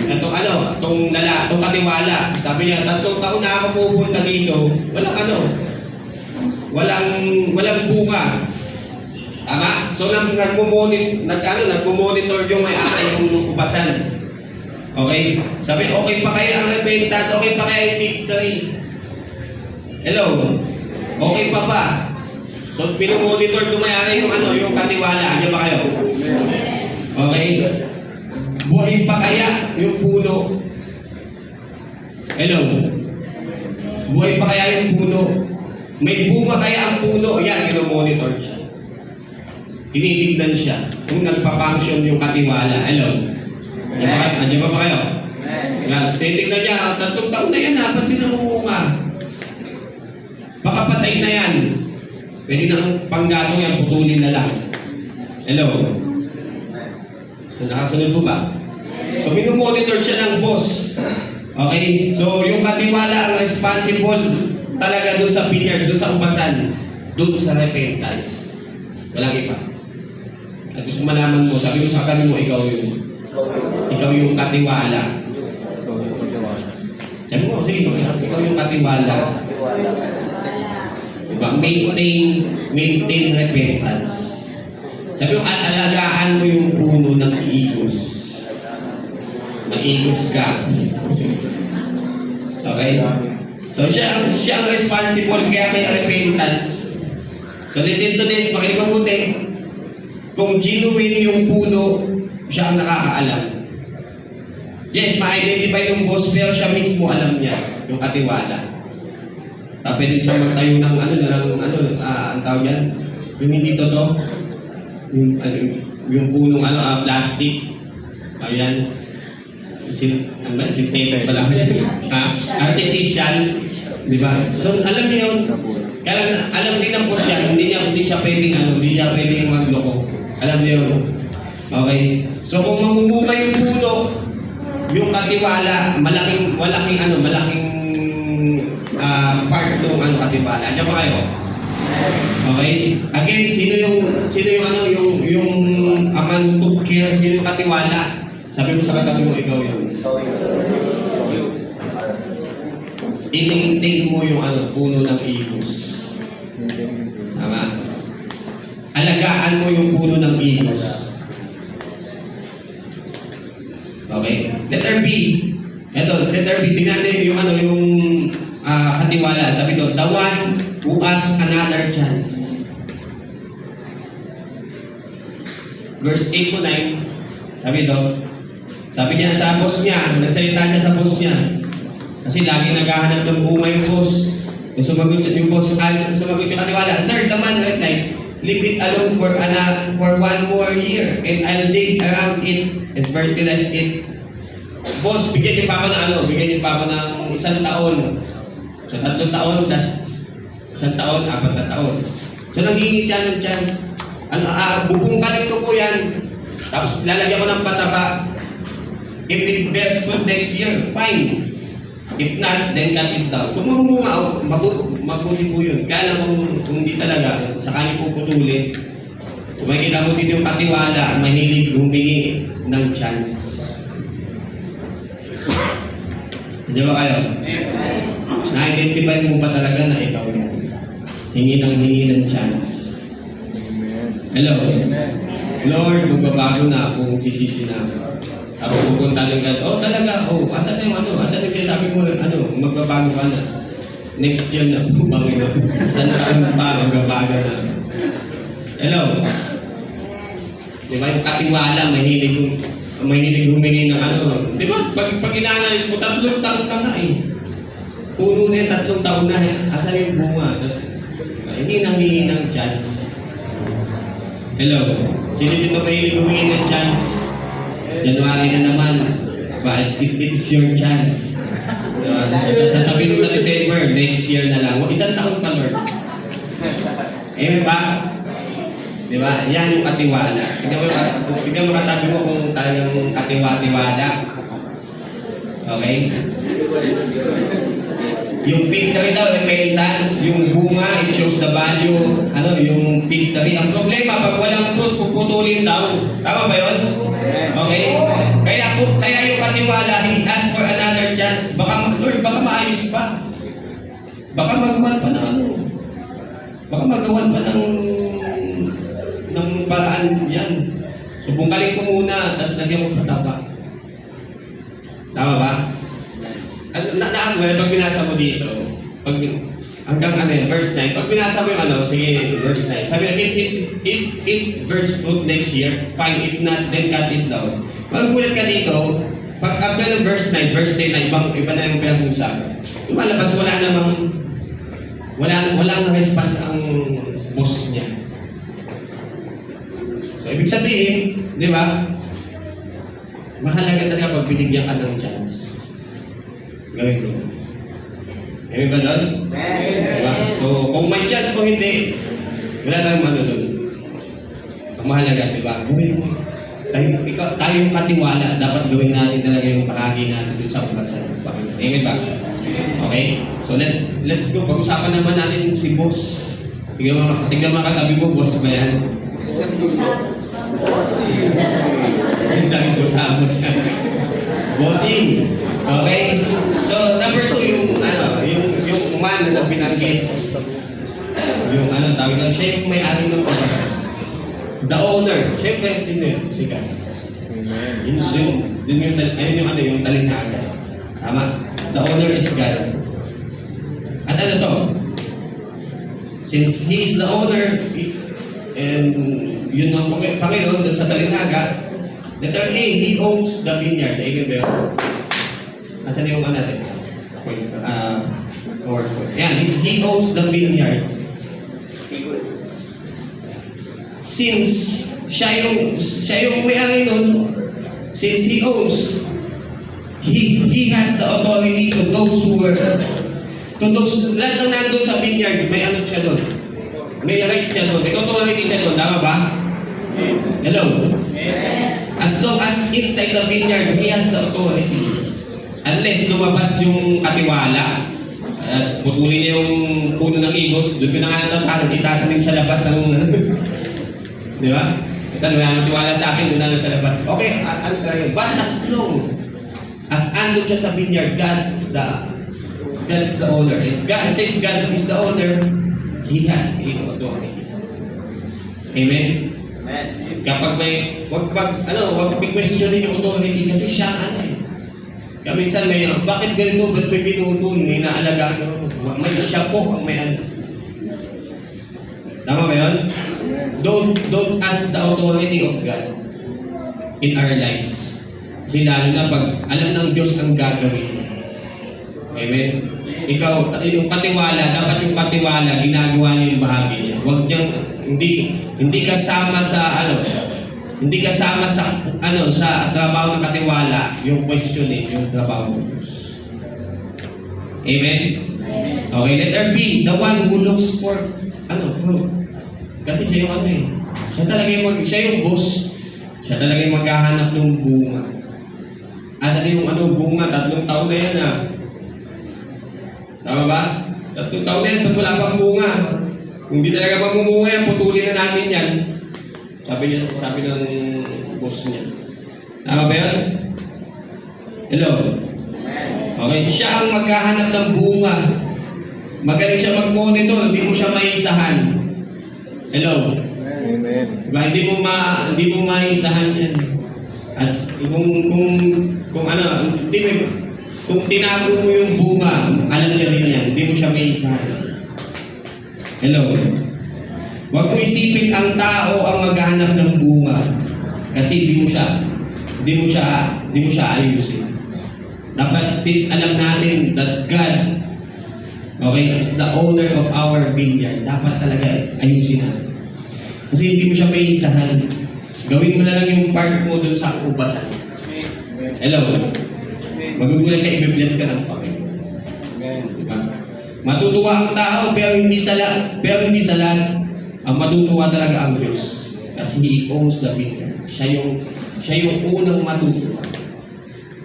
Itong katiwala. Sabi niya, 3 taon na ako pupunta dito. Walang bunga. Tama? So, nagmo-monitor yung may-ari yung ubasan. Okay? Sabi, okay pa kaya ang repentance? Okay pa kaya yung victory? Hello? Okay pa ba? So, pinumonitor tumayari yung katiwala. Ano ba kayo? Okay? Buhay pa kaya yung puno? Hello? Buhay pa kaya yung puno? May bunga kaya ang puno? Yan, pinumonitor siya. Tinitignan siya kung nagpa-function yung katiwala. Hello? Andiyan ba kayo? Yan, tinitignan niya, 3 taon na yan, ba't pinamunga? Baka patay na yan. Pwede na ang panggatong yan, putulin na lang. Hello? Nakasunod po ba? So, minumonitor siya ng boss. Okay? So, yung katiwala ang responsible talaga doon sa vineyard, doon sa ubasan, doon sa repentance. Walang iba. At gusto malaman mo, sabi mo sa kami mo, ikaw yung katiwala. Sabi mo, sige, ikaw yung katiwala. Diba? Maintain repentance. Sabi mo, alagaan mo yung puno ng igos. Maigos ka. Okay? So siya ang responsible kaya may repentance. So listen to this, makinig mabuti. Kung genuine yung puno, siya ang nakakaalam. Yes, ma-identify yung boss, pero siya mismo alam niya, yung katiwala. Pwede siya magtayo ng ang tawag yan? Yung hindi to, yung punong plastic. Ayan. Synthetic pala. Artificial. Di ba? So, alam niyo yun. Kaya alam din ng boss yan, hindi siya pwedeng magloko. Alam niyo yun. Okay? So, kung mamumunga yung puno, yung katiwala, malaking part ng katiwala. Diyan ba kayo? Okay? Again, sino yung aman took care, sino yung katiwala? Sabi mo sa katabi mo, ikaw yun. I-maintain mo yung puno ng igos. Tama? Alagaan mo yung puno ng igos. Okay? Letter B. Ito, letter B. Tingnan yung katiwala. Sabi doon, the one who asks another chance. Verse 8 to 9. Sabi niya sa boss niya, nagsalita niya sa boss niya. Kasi lagi naghahanap ng bunga yung boss. Kung sumagot yung boss, sumagot yung katiwala, Sir, the man replied, leave it alone for 1 more year and I'll dig around it and fertilize it. Boss, bigyan niyo pa ako ng 1 taon. So 3 taon, plus 1 taon, 4 na taon. So nanghingi siya ng chance. Bubungkalin ko po yan. Tapos lalagyan ko ng pataba. If it bears fruit next year, fine. If not, then cut it down. Kung mamumunga, mabuti po yun. Kaya lang kung hindi talaga, saka niyo puputulin. So makikita mo dito yung katiwala, mahilig humingi ng chance. Hindi ba kayo? Na-identify mo ba talaga na ikaw yan? Hingi ng chance. Hello? Lord, magbabago na ako kung sisisi na ako. Tapos pupunta ng God, talaga, asan na yung asan nagsasabi mo, magbabago ka na. Next year na, Panginoon. Saan taon pa, magbabago na. Hello? Diba yung katiwala, mahilig humingi ng Di ba, pag ina-analyze mo, 3 taon ka na eh. Puno na yung 3 taon na eh. Asan yung bunga? Tapos, hindi nanghingi ng chance. Hello? Sino dito mahilig humingi ng chance? January na naman. But it is your chance. Sasabihin mo sa December, next year na lang. 1 taon pa, Lord. Amen ba? Diba? Yan yung katiwala. Tignan mo katabi mo kung talagang katiwala. Okay? Yung victory daw, repentance, yung bunga, it shows the value, yung victory. Ang problema, pag walang fruit, puputulin daw. Tama ba yun? Okay? Kaya yung katiwala, he asked for another chance. Lord, baka maayos pa. Baka magawan pa ng paraan yan. So, bungkalin ko muna, tapos lagyan mo pataba. Tama ba? Pag binasa mo dito, hanggang verse 9, pag binasa mo yung sige, verse 9. Sabi niya, if verse fruit next year, fine. If not, then cut it down. Magugulat ka dito, pag after ng verse 9, verse 10 na iba na yung pinag-usapan. Lumalabas, wala nang response ang boss niya. So, ibig sabihin, di ba? Mahalaga talaga pag binigyan ka ng chance. Gawin mo. Gawin ba doon? Diba? So, kung may chance mo hindi, wala tayong doon. Ang mahalaga, di ba? Gawin mo. Tayo yung katiwala, dapat gawin natin talaga yung bahagi natin dun sa umpasan. Amen ba? Okay? So, let's go. Pag-usapan naman natin si boss. Tignan mga katabi mo, boss ba yan? Sabi ko sa boss yan. Bossing. Okay? So, number 2, yung man na binanggit. Yung tawag lang, siya yung may-ari ng umpasan. The owner. Siyempre, sino yun? Sikat. Yun yung talinhaga. Tama? The owner is God. At ano to? Since He is the owner, and yun ang Panginoon doon sa talinaga, letter A, He owns the vineyard. Amen ba yun? Asan yung ano natin? Yan, He owns the vineyard. Since siya yung may-ari nun, since He owns, He has the authority to those who were, to those, lahat ng nandun sa vineyard, may ano siya doon. May rights siya doon. May authority siya doon. Tama ba? Hello? As long as inside the vineyard, He has the authority. Unless lumabas yung katiwala, at putulin niya yung puno ng igos, doon ko na nga natatawag, itatanim sa labas ng di ba? Ito, wala tiwala sa akin, doon na lang sa labas. Okay, ano talaga yun? But as long as andun siya sa vineyard, God is the owner. And God, since God is the owner, He has the authority. Amen? Kapag may, wag i-questionin yung authority kasi siya Kaya minsan may, bakit ganito, ba't may pinutun, may naalagaan ko, may siya po ang may ano. Tama ba yun? Don't ask the authority of God in our lives. Kasi lalo na pag alam ng Diyos ang gagawin. Amen? Ikaw, yung patiwala, dapat yung patiwala, ginagawa niyo yung bahagi niya. Huwag niyang, hindi kasama sa sa trabaho ng katiwala, yung questioning, yung trabaho ng Diyos. Amen? Okay, letter B, the one who looks for fruit. Kasi siya yung siya yung boss. Siya talaga yung maghahanap ng bunga. Asan yung bunga? 3 taon na yan Tama ba? 3 taon na yan, ba't wala pang bunga? Kung di talaga mamumunga yan, putulin na natin yan. Sabi ng boss niya. Tama ba yun? Hello? Okay, siya ang maghahanap ng bunga. Magaling siya mag-monitor, hindi mo siya maisahan. Hello? Amen. Diba? Hindi mo maisahan yan. At kung tinago mo yung bunga, alam niya din yan. Hindi mo siya maisahan. Hello? Huwag mo isipin ang tao ang maghahanap ng bunga. Kasi hindi mo siya ayusin. Dapat, since alam natin that God, okay, is the owner of our vineyard, dapat talaga ayusin natin. Kasi hindi mo siya maisahan. Gawin mo na lang yung part mo dun sa ubasan. Hello? Magugulat ka, i-bless ka ng Panginoon. Diba? Matutuwa ang tao, pero hindi sa lahat. Ang matutuwa talaga ang Diyos. Kasi He owns the vineyard. Siya yung unang matutuwa.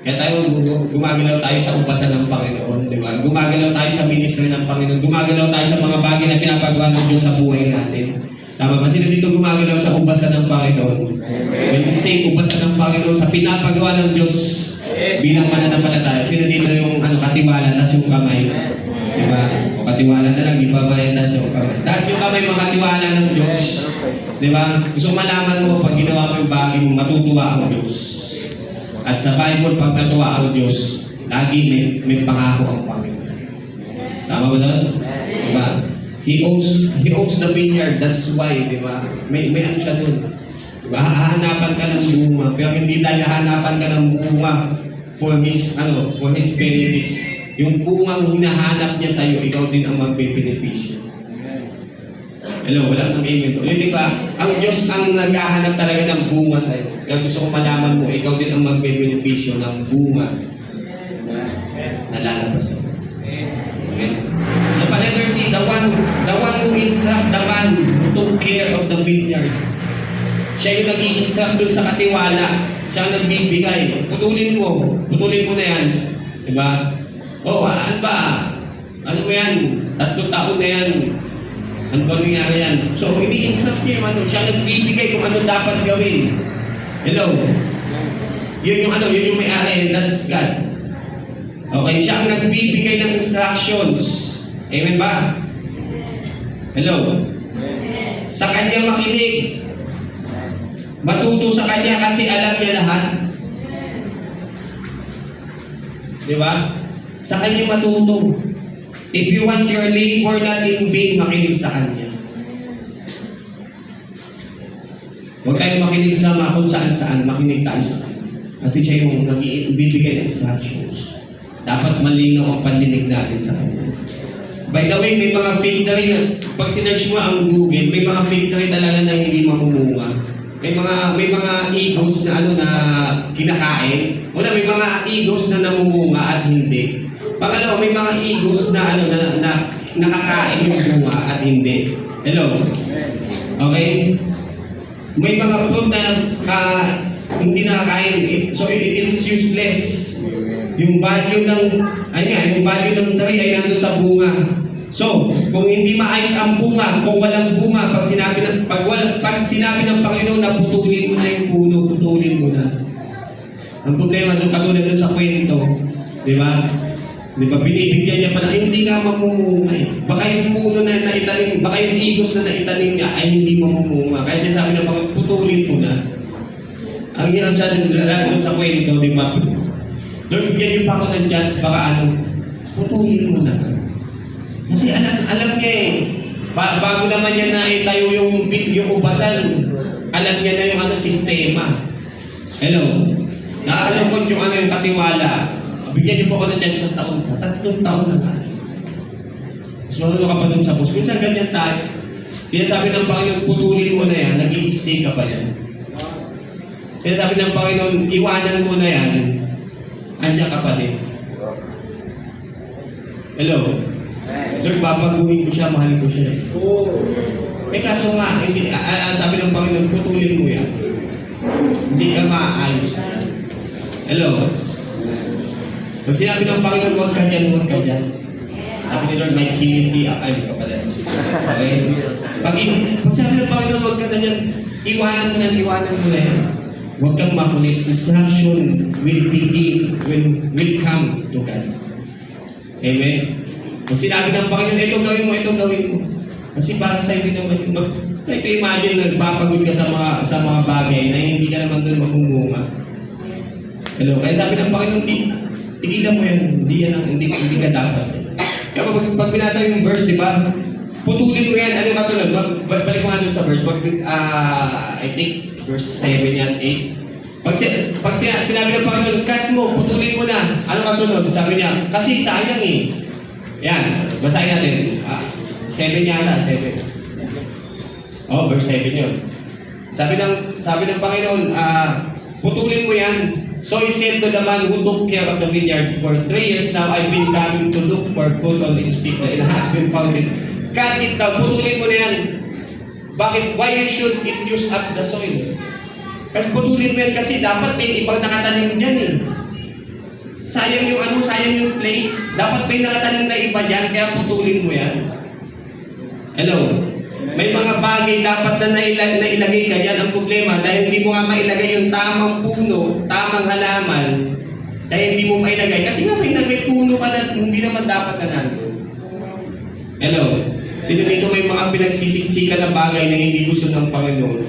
Kaya tayo, gumagalaw tayo sa ubasan ng Panginoon. Diba? Gumagalaw tayo sa ministry ng Panginoon. Gumagalaw tayo sa mga bagay na pinapagawa ng Diyos sa buhay natin. Tama ba? Sino dito gumagalaw sa ubasan ng Panginoon? When we say ubasan ng Panginoon, sa pinapagawa ng Diyos bilang mananampalataya. Sino dito yung katiwala, tas yung kamay? Diba? O katiwala na lang, di pa ba tas yung kamay? Tas yung kamay, makatiwala ng Diyos. Diba? Gusto malaman mo, pag ginawa mo yung bagay mo, matutuwa ang Diyos. At sa Bible, pag natuwa ang Diyos, lagi may pangako ang Panginoon. Tama ba doon? Diba? He owns the vineyard. That's why, di ba? May ano siya doon. Diba? Hahanapan ka ng bunga. Pero hindi tayo hahanapan ka ng bunga for his benefits. Yung bungang hinahanap niya sa'yo, ikaw din ang magbe-beneficio. Hello, wala nang amen. Ulitin pa, ang Diyos ang naghahanap talaga ng bunga sa'yo. Kaya gusto ko malaman mo, ikaw din ang magbe-beneficio ng bunga na lalabas sa'yo. Amen. The letter C, the one who instruct the man who took care of the vineyard. Siya yung nag-i-instruct dun sa katiwala. Siya ang nagbibigay. Putulin mo na yan. Diba? Ano ba? Ano mo yan? 3 taon na yan. Ano ba nangyari yan? So, ini-instruct niya yung siya nagbibigay kung ano dapat gawin. Hello? Yun yung may-ari, that's God. Okay, siya ang nagbibigay ng instructions. Amen ba? Hello? Sa kanya makinig. Matuto sa kanya kasi alam niya lahat. Di ba? Sa kanya matuto. If you want your labor not in vain, makinig sa kanya. Huwag tayo makinig sa mga kung saan-saan, makinig tayo sa kanya. Kasi siya yung bibigay ng instructions. Dapat malinaw ang pandinig natin sa kanya. By the way, may mga victory na, pag sinerch mo ang Google, may mga victory talaga na hindi mamumunga. May mga egos na na kinakain. Wala, may mga egos na namumunga at hindi. Pangalawa, may mga egos na na nakakain yung bunga at hindi. Hello? Okay? May mga fruit na hindi nakakain. So it is useless. Yung value ng tree ay nandun sa bunga. So, kung hindi maayos ang bunga, kung walang bunga, pag sinabi ng Panginoon na putulin mo na yung puno, putulin mo na. Ang problema doon, katulad doon sa kwento, di ba? Di ba, binibigyan niya pa na, hindi ka mamumunga eh. Baka yung puno na naitanim, baka yung igos na naitanim niya ay hindi mamumunga. Kaya sinasabi ng Panginoon, putulin mo na. Ang hirap siya doon sa kwento, di ba? Lord, bigyan niyo pa ako ng chance, baka putulin mo na. Kasi alam niya eh, bago naman niya na itayo yung ubasan, alam niya na yung sistema. Hello? Naalam ko yung yung katiwala. Bigyan niyo po ako ng chance sa taon. 3 taon na tayo. So, ano ka pa dun sa bus? Minsan ganyan tayo. Sinasabi ng Panginoon, putulin mo na yan, nag-i-stay ka pa yan. Sinasabi ng Panginoon, iwanan mo na yan, andyan ka pa din. Hello? Lord, babaguhin ko siya, mahalin ko siya. Kaso nga, sabi ng Panginoon, putulin mo yan. Hindi ka maayos. Hello? Pag sinabi ng Panginoon, huwag ka dyan, huwag ka dyan. Sabi ni Lord, may kiliti, akal ka pala. Okay? Pag sinabi ng Panginoon, huwag ka dyan, iwanan mo na yan. Huwag kang makulit. Instruction will begin, will come to God. Amen? Kung sinabi ng Panginoon, ito gawin mo. Kasi para sa iyo naman, try to imagine nagpapagod ka sa mga bagay na hindi ka naman doon mamumunga. Hello? Kaya sabi ng Panginoon, tigilan mo yan, hindi ka dapat. Kaya pag binasa yung verse, di ba? Putulin mo yan, ano yung kasunod? Balik mo nga doon sa verse. I think, verse 7 yan, 8. Pag sinabi ng Panginoon, cut mo, putulin mo na. Ano kasunod? Sabi niya, kasi sayang eh. Yan, basahin natin. 7 yata, 7. Verse 7 yun. Sabi ng Panginoon, putulin mo yan. So he said to the man who took care of the vineyard, for 3 years now I've been coming to look for food on its people and have been found it. Cut it down, putulin mo na yan. Bakit? Why should it use up the soil? Kasi putulin mo yan kasi dapat may ibang nakatanim dyan eh. Sayang yung place. Dapat may nakatanim na iba dyan, kaya putulin mo yan. Hello? May mga bagay dapat na nailagay ka dyan. Ang problema, dahil hindi mo nga mailagay yung tamang puno, tamang halaman, dahil hindi mo mailagay. Kasi nga may puno ka na hindi naman dapat na nandun. Hello? Sino dito may mga pinagsisiksikan na bagay na hindi gusto ng Panginoon?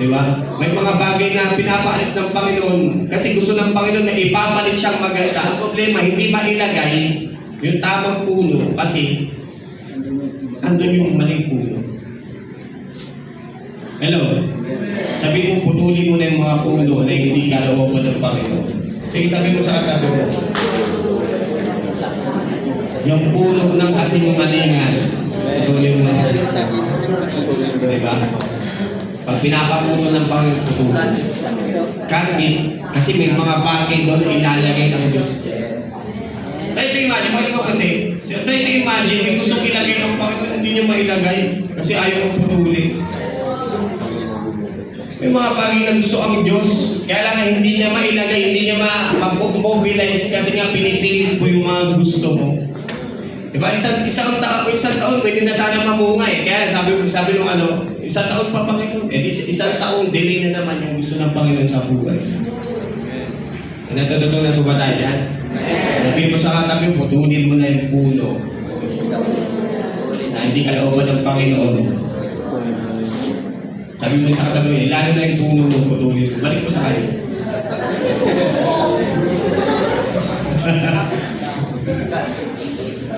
Diba? May mga bagay na pinapaalis ng Panginoon kasi gusto ng Panginoon na ipapalit siyang maganda. Ang problema, hindi mailagay yung tamang puno kasi andun yung maling puno. Hello? Sabi mo, putulin mo na yung mga puno na hindi kalooban ng Panginoon. Sige, sabi mo sa katabi mo. Yung puno ng kasinungalingan, putulin mo na. Diba? Pag pinapapuno ng Panginoon, putulin. Kasi may mga bagay doon ilalagay ng Diyos. Try to imagine, try to imagine, may gustong ilagay ng Panginoon, hindi niyo mailagay kasi ayaw mong putulin. May mga bagay na gusto ang Diyos, kaya lang hindi niya mailagay, hindi niya ma-mobilize kasi nga pinipilit po yung mga gusto mo. Diba? Isang taon, pwede na sana mamunga eh. Kaya sabi nung isang taon pa Panginoon. Isang taon, delay na naman yung gusto ng Panginoon sa buhay. Natututunan po ba tayo yan? Sabi mo sa katabi, putulin mo na yung puno. Na hindi kalooban ng Panginoon. Sabi mo sa katabi, lalo na yung puno mo, putulin. Balik mo sa kanya.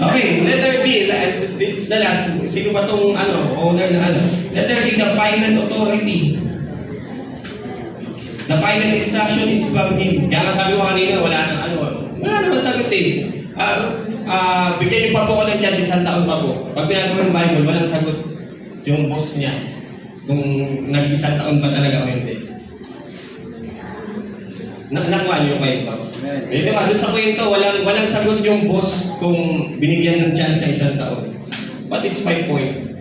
Okay, letter D. This is the last. Sino ba tong owner na ano? Letter D, the final authority. The final instruction is from him. Kaya nga sabi ko kanina, wala naman sagot eh. Bigyan niyo pa po ko ng chance, isang taon pa po. Pag binasa mo yung Bible, walang sagot yung boss niya. Kung nag-isang taon ba talaga o hindi. Nakuha niyo kayo pa. Ito nga, dun sa kwento, walang sagot yung boss kung binigyan ng chance na isang taon. What is my point?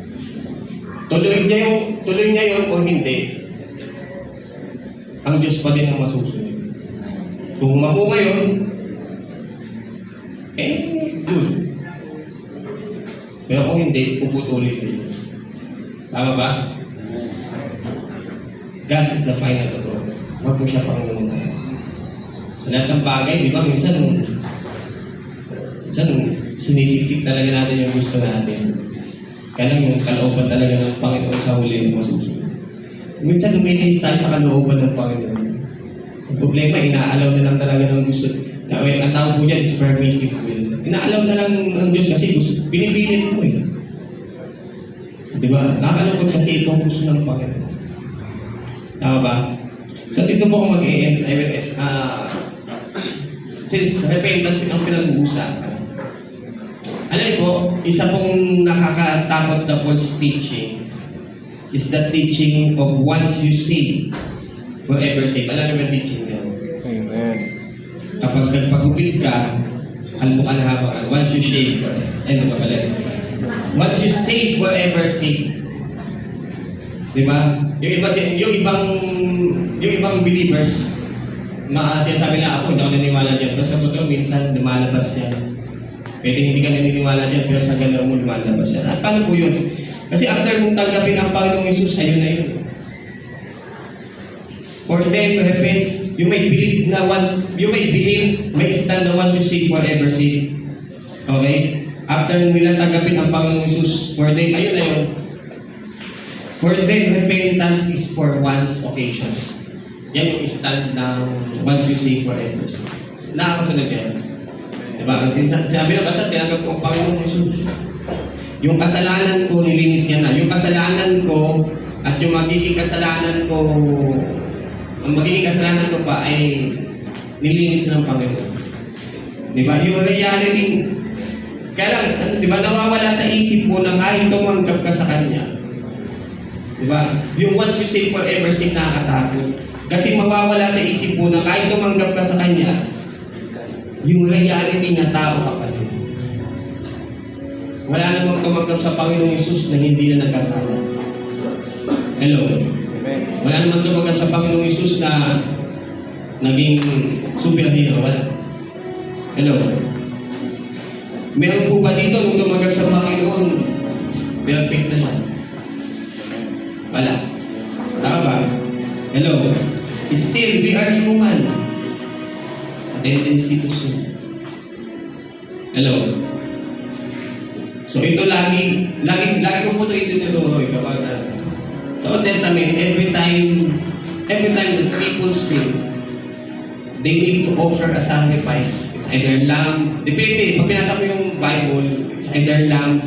Tuloy niya yun o hindi. Ang Diyos pa din ang masusunod. Kung makuha yun, good. Pero kung hindi, puputulin din. Tama ba? God is the final authority. Huwag mo siya pangunahan. Sa lahat ng bagay, di ba, minsan sinisisik talaga natin yung gusto natin. Kaya lang yung kalooban talaga ng Panginoon sa huli yung masusunod. Minsan lumilis tayo sa kalooban ng Panginoon. Ang problema, inaalaw na lang talaga ng gusto. Ang tawag po niyan is permissive will. Inaalaw na lang ng Diyos kasi gusto, pinipilit mo eh. Di ba? Nakakalungkot kasi itong gusto ng Panginoon. Tama ba? So dito po ako mag-e-end. Since repentance ang pinag-uusapan. Alam po, isa pong nakakatakot na false teaching is the teaching of once you save, forever save. Alam niyo ba teaching niyo? Amen. Kapag nagpagupit ka, kalbo ka na habang once you shave, once you save, forever save. Diba? Yung ibang believers, sinasabi na ako, hindi ako naniniwala dyan. Pero sa totoo, minsan lumalabas yan. Pwede hindi ka naniniwala dyan, pero sa galaw mo lumalabas yan. At paano po yun? Kasi after mong tanggapin ang Panginoong Yesus, ayun na yun. For them to repent, you may believe, may stand na once you save, forever save. Okay? After nila tanggapin ang Panginoong Yesus, for them, ayun na yun. For them, repentance is for one's occasion. Yan yung stand ng once you save, forever save. Nakakasunod yan. Diba? Sinabi na basta, tinanggap ko ang Panginoong Yesus. Yung kasalanan ko, nilinis niya na. Yung kasalanan ko, at yung magiging kasalanan ko, ang magiging kasalanan ko pa ay nilinis ng Panginoon. Diba? Yung reality, kaya lang, diba, nawawala sa isip mo na kahit tumanggap ka sa Kanya. Diba? Yung once you save, forever save, nakakatakot. Kasi mawawala sa isip mo na kahit tumanggap ka sa Kanya, yung reality na tao ka pa rin. Wala namang tumanggap sa Panginoong Yesus na hindi na nagkasala. Hello? Amen. Wala namang tumanggap sa Panginoong Yesus na naging superhero. Wala. Hello? Meron po ba dito nung tumanggap sa Panginoon? Perfect na siya. Wala. Tama ba? Hello? Still, we are human. Tendency to sin. Hello? So ito lagi ko po ito tinutuloy kapag sa Old Testament, every time that people sin, they need to offer a sacrifice. It's either lamb, depende, pag pinasa mo yung Bible, it's either lamb,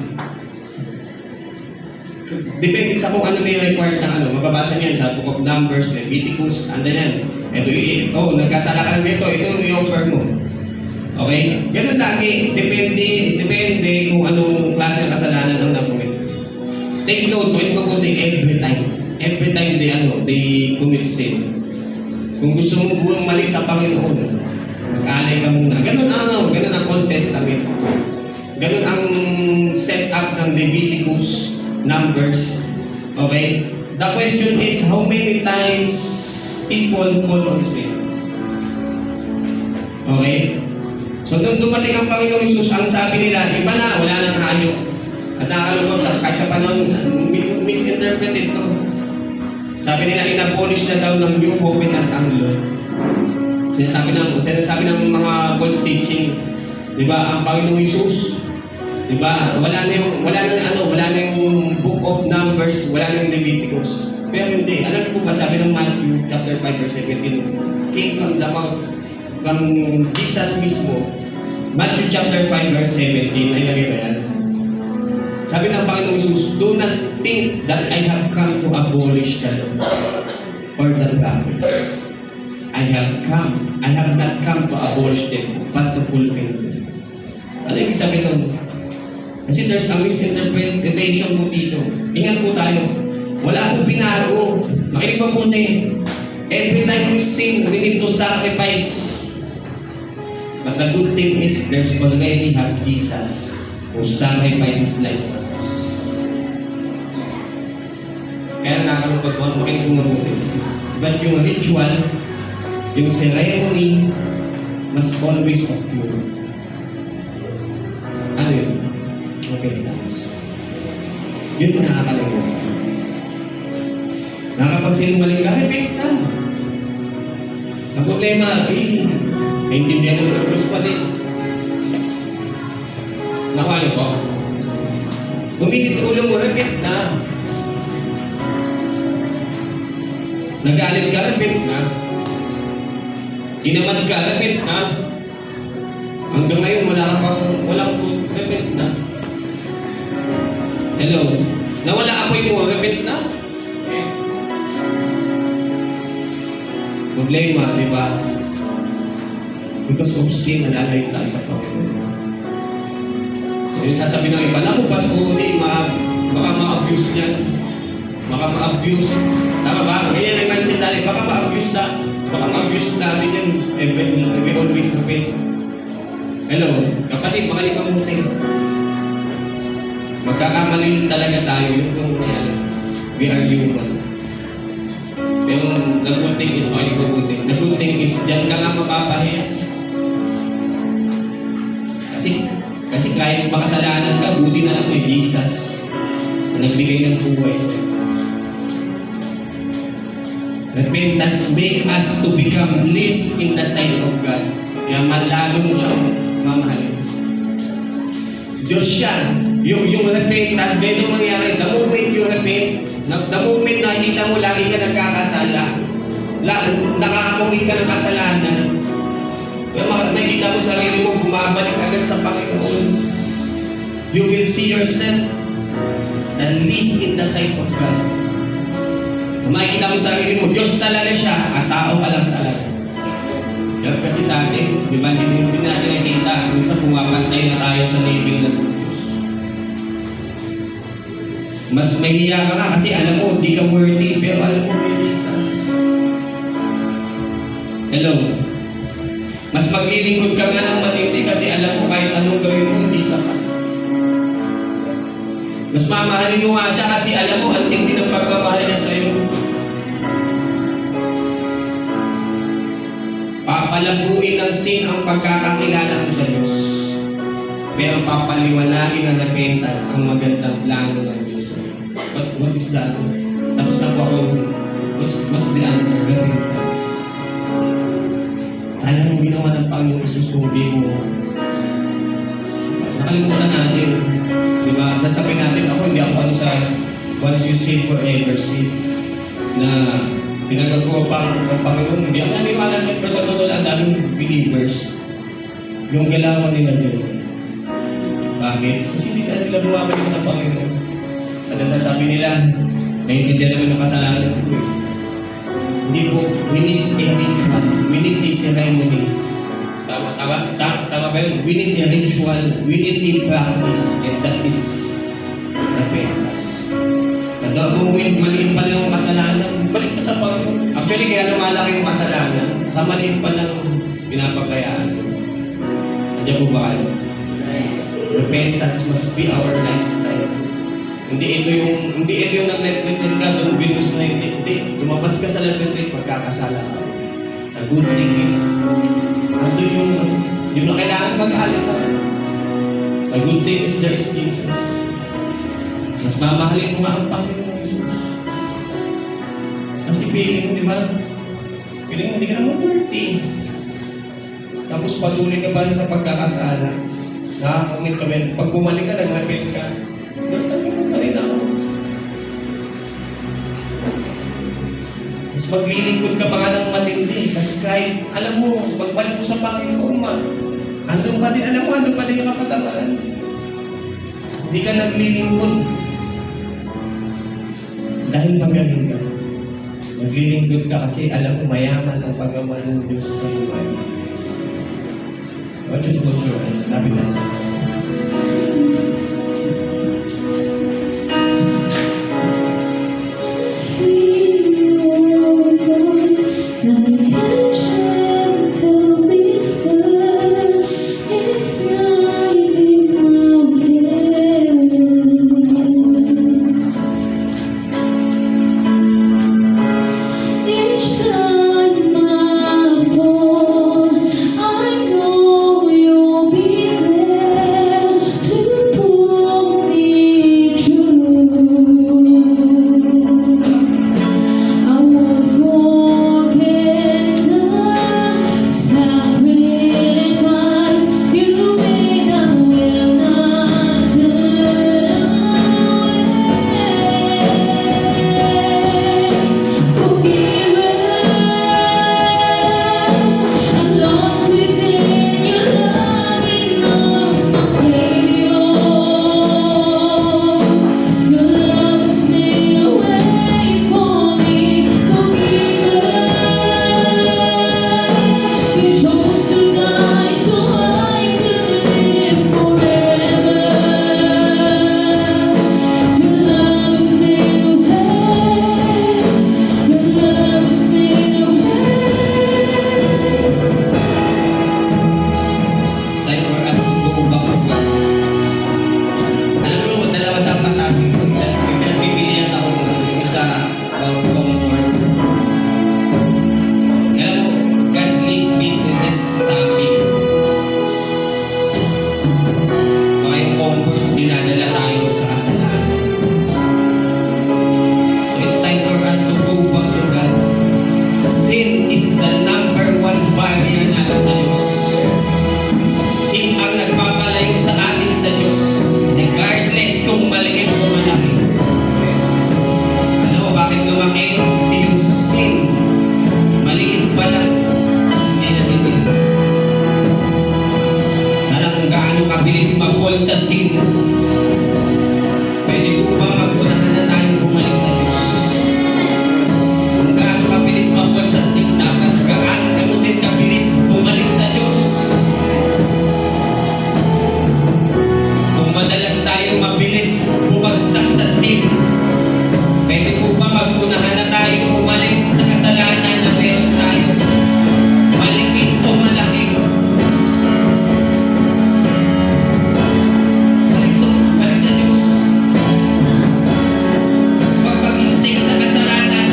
depende sa kung ano may required na mababasa niyan sa Book of Numbers, Leviticus, ando yan. Ito, nagkasala ka na nito, ito i-offer mo. Okay? Ganun lagi. Depende kung anong klase ng kasalanan ang nakumit. Take note, point mabuti every time. Every time they commit sin. Kung gusto mong buwang mali sa Panginoon, mag-alay ka muna. Ganun ang Old Testament. Ganun ang set up ng Leviticus, Numbers. Okay? The question is, how many times people fall on sin? Okay? So, nung dumating ang Panginoong Yesus, ang sabi nila, iba na, wala nang hayop. At nakakalungkot, kahit sa panahon, misinterpreted to. Sabi nila, inabolish na daw ng New Covenant ang law. Sinasabi ng mga false teaching, di ba, ang Panginoong Yesus, di ba, wala na yung Book of Numbers, wala na yung Leviticus. Pero hindi, alam po ba, sabi ng Matthew chapter 5 verse 17, came from the mouth, from Jesus mismo, Matthew chapter 5 verse 17. Ay lagay ba yan? Sabi ng Panginoong Jesus, do not think that I have come to abolish the law or the prophets. I have not come to abolish them, but to fulfill them. Ano yung sabi nun? Kasi there's a misinterpretation po dito. Ingat po tayo. Wala po binago. Makinig pa po every time we sin, we need to sacrifice. But the good thing is, there's already have Jesus who sacrifices life for us. Kaya nakakalungkot mo, makinig po mabuti. But yung ritual, yung ceremony, must always occur. Ano yun? Okay, nice. Yun ang nakakalungkot. Nakapagsinungaling ka, repent na. Ang problema, naintindihan ng Diyos pa din. Nakuha niyo po? Buminit ulo mo, repent na. Nagalit ka, repent na. Tinamad ka, repent na. Hanggang ngayon, walang food, repent na. Hello? Nawala apoy mo, repent na. Problema, di ba? Because of sin, nalalayo tayo sa Panginoon. So, yung sasabihin ng iba, naku, Pasko, baka ma-abuse niyan. Baka ma-abuse. Tama ba? Ganyan ang mindset natin. Baka ma-abuse natin yan. We always repent. Hello, kapatid, makinig ang mutin. Magkakamali talaga tayo. Yung we are human. Pero the good thing is, the good thing is, dyan ka nga mapapahiya. Kasi kahit makasalanan ka, buti na lang may Jesus na nagbigay ng buhay sa'yo. Repentance make us to become less in the sight of God. Kaya malalo mo siyang mamahalin. Diyos siya. Yung repentance, ganito mangyari. The moment you repent, the moment nakikita mo lagi ka nagkakasala, nakakakumit ka ng kasalanan, makikita mo sarili mo, bumabalik agad sa Panginoon. You will see yourself at least in the sight of God. Makikita mo sarili mo, Diyos talaga siya, at tao ka lang talaga. Yan kasi sa atin, di ba, hindi natin nakikita, minsan pumapantay na tayo sa level ng Diyos. Mas mahiya ka nga kasi alam mo, di ka worthy, pero alam mo kay Jesus. Hello? Mas maglilingkod ka nga ng matindi kasi alam mo kahit anong gawin mo, hindi sapat. Mas mamahalin mo nga siya kasi alam mo, ang tindi ng pagmamahal niya sa'yo. Papalabuin ng sin ang pagkakakilala mo sa Diyos. Pero papaliwanagin ng repentance ang magandang plano ng Diyos. What is that? Tapos na po ako, what's the answer? Repentance. Sayang hindi naman ang Panginoon isusubi mo. Nakalimutan natin. Diba? Sasabihin natin, hindi ako ano sa once you save forever save. Na pinagagawa pa ang Panginoon. Hindi ako naniwala niya. Pero sa totoo lang, daming believers. Yung galawan nila doon. Bakit? Kasi hindi sila bumabalik sa Panginoon. At ang sasabi nila, naiintindihan naman ng kasalanan ko eh. Hindi po, we need a ritual. We need a ceremony. Tama ba yun? We need a ritual. We need a practice. And that is repentance. At the moment, maliit pa lang ang kasalanan, balik ka sa Panginoon. Actually, kaya lumalaki yung kasalanan, sa maliit pa lang pinapagayaan. Nandiyan po ba kayo? Repentance must be our lifestyle. Hindi ito yung nag-repent ka, doon binus na hindi. Lumabas ka sa repent, magkakasala ka. The good thing is, andun yung na kailangan mag-alin ka. The good thing is there is Jesus. Mas mamahalin mo nga ang Panginoon Jesus. Kasi feeling mo, di ba? Feeling mo, hindi ka naman worthy. Tapos patuloy ka pa rin sa pagkakasala. Nakakamit ka ba? Pag bumalik ka, nag-repent ka. Nagtagin mo pa rin ako. Mas maglilingkod ka pa nga ng matindi. Kasi kahit, alam mo, pagbalik mo sa Panginoon, Andun pa din, alam mo, andun pa din yung kapatamaan. Hindi ka naglilingkod. Dahil magaling ka. Naglilingkod ka kasi alam mo mayaman ang paggawa ng Diyos sa buhay. What you close your eyes? Sabi na sa dinadala tayo sa kasalanan. So it's time for us to go back to God. Sin is the number one barrier natin sa Diyos. Sin ang nagpapalayo sa atin sa Diyos. Regardless kung maliit o malaki. Alam mo bakit lumaki? Kasi yung sin, maliit pa lang, hindi natitin. Sana kung gaano kabilis mag-fall sa sin, pwede po ba mag-unahan na tayong bumalik sa Diyos? Kung gaano kabilis mag-fall sa sin, dapat gaano din kabilis bumalik sa Diyos. Kung madalas tayo mabilis bumagsak sa sin, pwede po ba mag-unahan na tayo umalis sa kasalanan na meron tayo? Maliit o malaki? Balik sa Diyos. Huwag mag-stay sa kasalanan.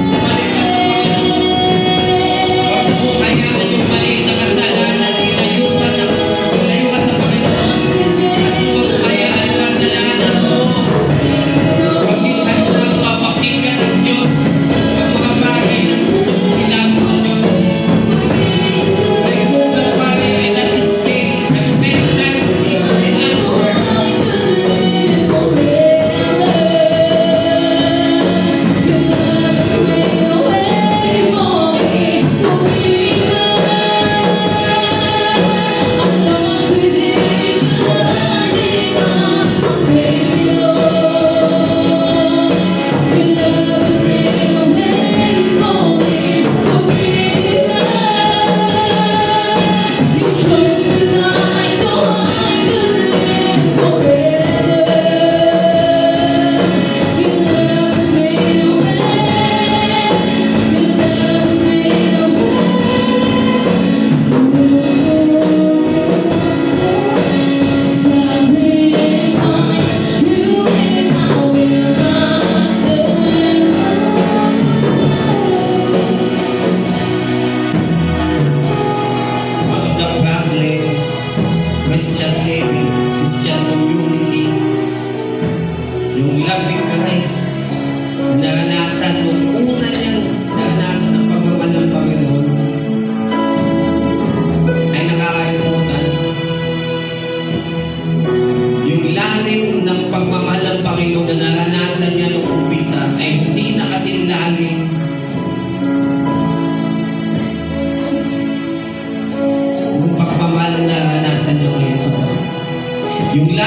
Bumalik ka sa Panginoon. Huwag mo hayaan yung maliit na kasalanan. Ilayo ka sa Panginoon. Huwag mo hayaan yung kasalanan mo. Huwag yung mapakinggan ng Diyos. Huwag mga bagay na gusto mong ilapos sa Diyos. Remove the barrier that is sin. Repentance is the answer. One of the problem, Christian living, Christian community, yung loving Christ, naranasan nung una niyang naranasan ang pagmamahal ng Panginoon, ay nakakalimutan. Yung lalim ng pagmamahal ng Panginoon na naranasan niya nung umpisa ay hindi na kasing lalim. Yung pagmamahal na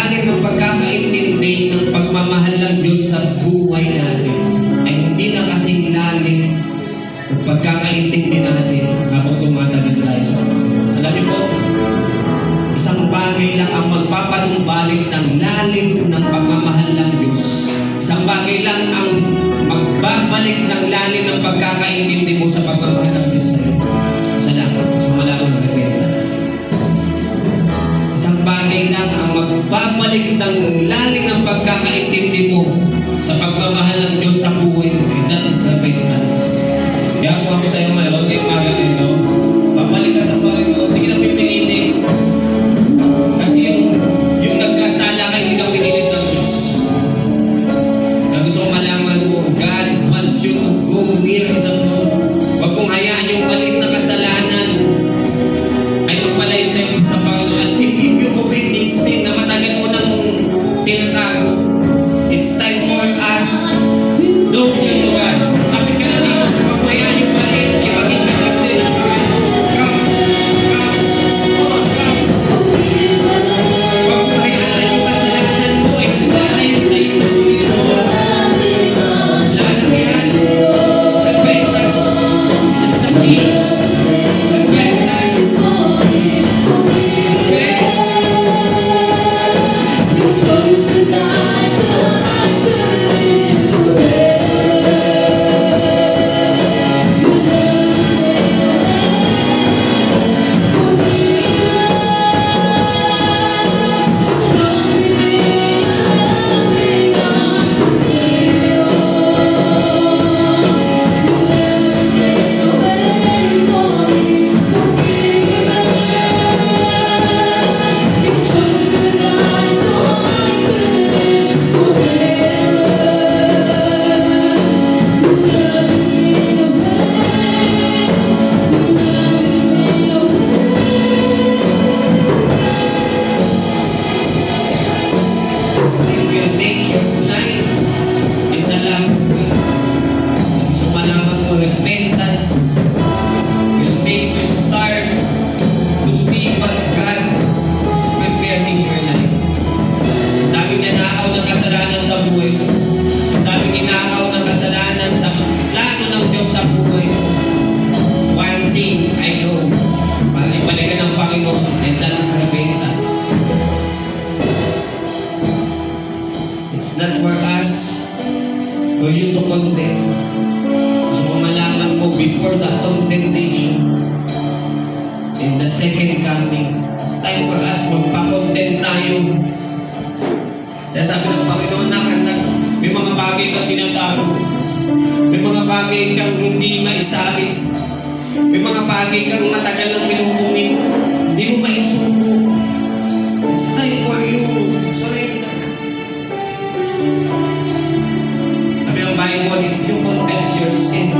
lalim ng pagkakaintindi ng pagmamahal ng Diyos sa buhay natin ay hindi na kasing lalim ng pagkakaintindi natin habang tumatagal tayo sa Panginoon. Alam niyo po, isang bagay lang ang magpapanumbalik ng lalim ng pagmamahal ng Diyos. Isang bagay lang ang magbabalik ng lalim ng pagkakaintindi mo sa pagmamahal ng Diyos sa iyo. Isa lang, sumala mo ng repentance. Isang bagay lang ang magbabalik ng lalim ng pagkakaintindi mo sa pagmamahal ng Diyos sa buhay mo. And that is repentance. Kaya po ako sa iyo ngayon, kay umaga nito, babalik ka sa Panginoon, hindi kita pipilitin. Kasi yung nagkasala ka, hindi ka pinilit ng Diyos. Na gusto kong malaman mo, God wants you to go near the Lord. Huwag mong hayaan yung maliit na kasalanan ay magpalayo sa iyo sa Panginoon. At if you commit this sin na matagal mo nang tinatago, it's time for us to go to God. Kapit ka na dito, huwag mong hayaan yung maliit, ipagin ka lang sa iyo. Come, on, come. Huwag mong hayaan yung kasalanan mo ay magpalayo sa iyo sa Panginoon. Lalakihan, repentance is the key. Repentance. It's not for us, for you to condemn. So malaman mo before the condemnation in the second coming, it's time for us magpa-condemn tayo. Kaya sabi ng Panginoon na may mga bagay kang tinatago, may mga bagay kang hindi maisabi, may mga bagay kang matagal ng pinupungin, hindi mo maisuko. It's time for you. Surrender. Sabi ng Bible, if you confess your sin,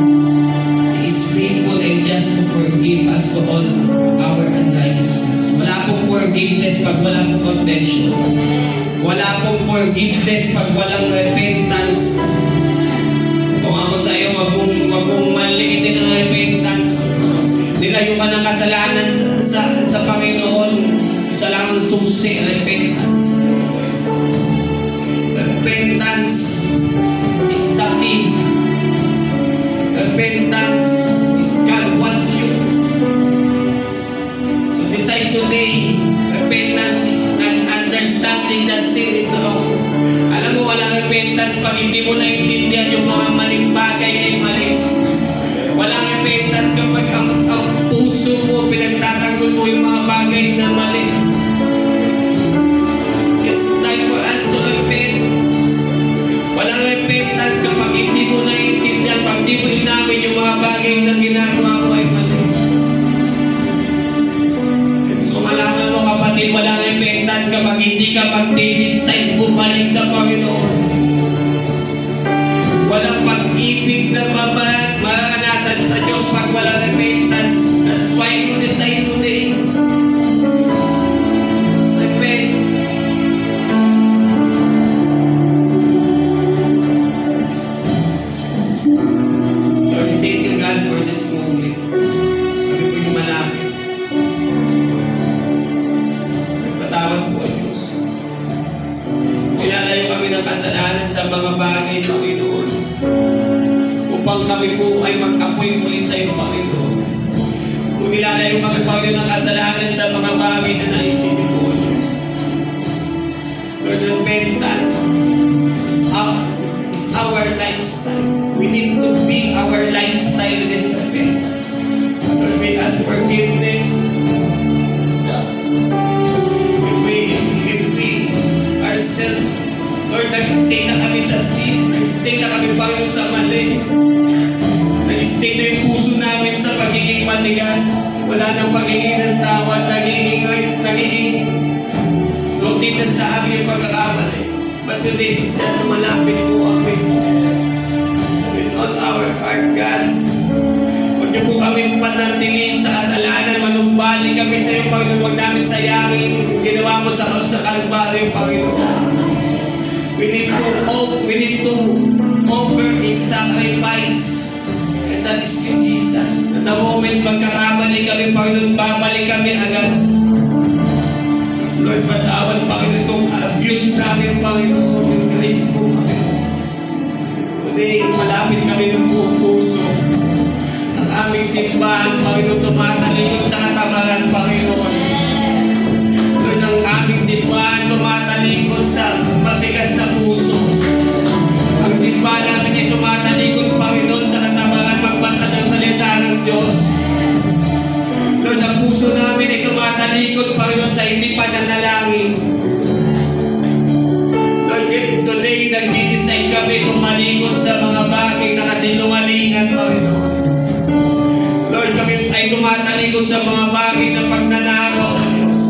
He is faithful and just to forgive us for all our unrighteousness. Wala pong forgiveness pag wala pong confession. Wala pong forgiveness pag walang repentance. Kung ako sa iyo, wag mong maliitin ang repentance. Nilayo ka ng kasalanan sa Panginoon. Isa lang ang susi, repentance. Repentance is the key. Repentance is God wants you. So decide today, repentance is an understanding that sin is wrong. Alam mo, walang repentance pag hindi mo naintindihan yung mga maling bagay ay mali. Walang repentance kapag ang puso mo, pinagtatanggol mo yung mga bagay na mali. It's time for us to repent. Walang repentance kapag hindi mo naiintindihan, pag hindi mo inamin yung mga bagay na ginagawa mo ay mali. So malaman mo kapatid, walang repentance kapag hindi ka mag-decide bumalik sa Panginoon. Walang pag-ibig na maranasan sa Diyos pag walang repentance. That's why you decide today. Repent. Lord, thank you God for this moment. kami po ay mag-apoy muli sa iyo, Panginoon. Kung nilalayo kami, Panginoon, ng kasalanan sa mga bagay na naisipin po, Diyos. Lord, repentance is our lifestyle. We need to be our lifestyle this repentance. Lord, we ask forgiveness. If we ourselves, Lord, nag-stay na kami sa sin, nag-stay na kami, Panginoon, sa mali. Nag-stay na yung puso namin sa pagiging matigas. Wala nang pagiging ng tawad, nagiging routine sa aming pagkakamali. But today, lumalapit po kami with all our heart, God. Huwag niyo po kami panantilin sa kasalanan, manumbali kami sa iyo, Panginoon. Huwag namin sayangin ginawa mo sa cross na Kalbaryo, Panginoon. We need to offer a sacrifice. And that is you, Jesus. At the moment magkakamali kami, Panginoon, babalik kami agad. Lord, patawad, Panginoon, itong abuse namin, Panginoon, yung grace mo, Panginoon. Today, malapit kami ng buong puso. Ang aming simbahan, Panginoon, tumatalikod sa katamaran, Panginoon. Lord, ang aming simbahan, tumatalikod sa matigas na puso. Ang simbahan namin ay tumatalikod, Panginoon, sa katamaran, magbasa ng salita ng Diyos. Lord, ang puso namin ay tumatalikod, Panginoon, sa hindi pananalangin. Lord, today, nag-decide kami tumalikod sa mga bagay na kasinungalingan, Panginoon. Lord, kami ay tumatalikod sa mga bagay na pagnanakaw, Diyos.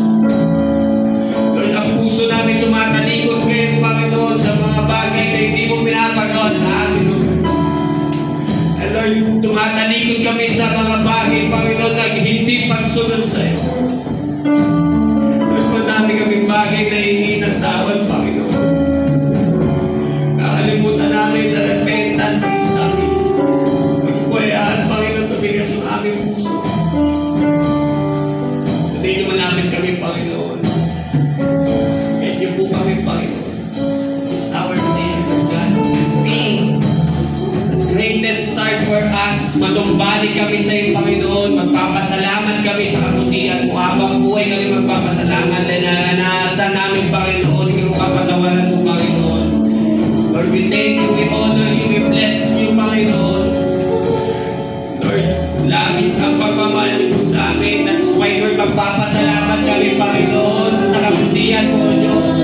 Lord, ang puso namin tumatalikod ngayon, Panginoon, sa mga bagay na hindi mo pinapagawa sa amin, Lord. And Lord, tumatalikod kami sa mga bagay, Panginoon, na hindi pagsunod sa iyo. Lord, madami kaming bagay na hindi ng tawad, Panginoon. Nakalimutan namin na repentance is nothing. Magkuwayaan, Panginoon, tumigas ang aming puso. Today, lumalapit kami, Panginoon. Kahit niyo po kami, Panginoon. It's our day, Lord God. Be the greatest start for us. Manumbalik kami sa iyo, Panginoon. Magpapasalamat kami sa kabutihan mo. Habang buhay kami magpapasalamat dahil nasa namin, Panginoon, yung kapatawaran mo, Panginoon. Lord, we thank you, we honor you, we bless you, Panginoon. Lord, labis ang pagmamahal mo sa amin. That's why, Lord, magpapasalamat kami, Panginoon, sa kabutihan mo, Diyos.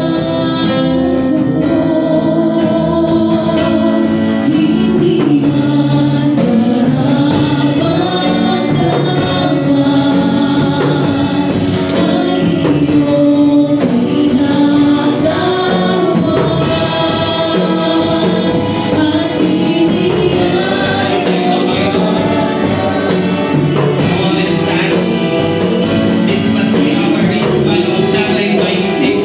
This must be our ritual of sacrificing.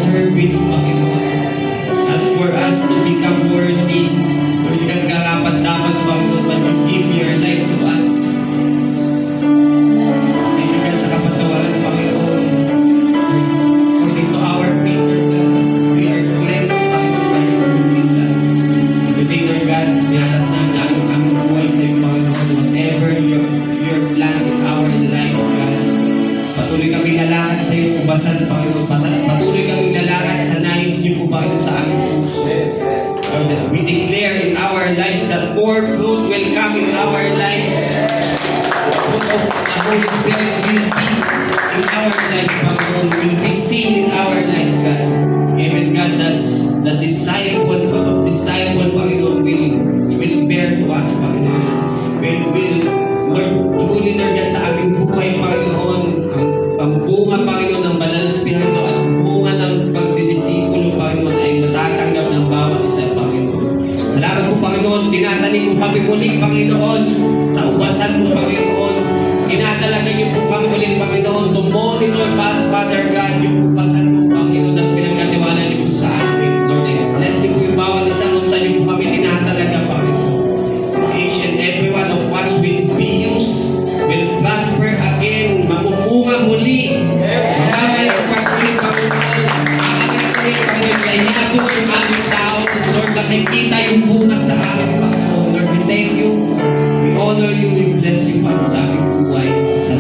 service, Panginoon. At for us to become worthy muli, Panginoon, sa ubasan mo, Panginoon. Tinatalaga niyo po kami ulit, Panginoon, to monitor, Father God, yung ubasan mo, Panginoon, at pinagkatiwala niyo po sa amin, Lord. Bless niyo po yung bawat isang kung saan niyo po kami tinatalaga, Panginoon. Each and every one of us will be used, will prosper again, mamumunga muli. Mamamay ang pagmuli, Panginoon. Aangat muli, Panginoon. Layado yung aming tao. Lord, nakikita yung bunga sa amin, Panginoon. Lord, we thank you. We honor you. We bless you para sa aming buhay. Sa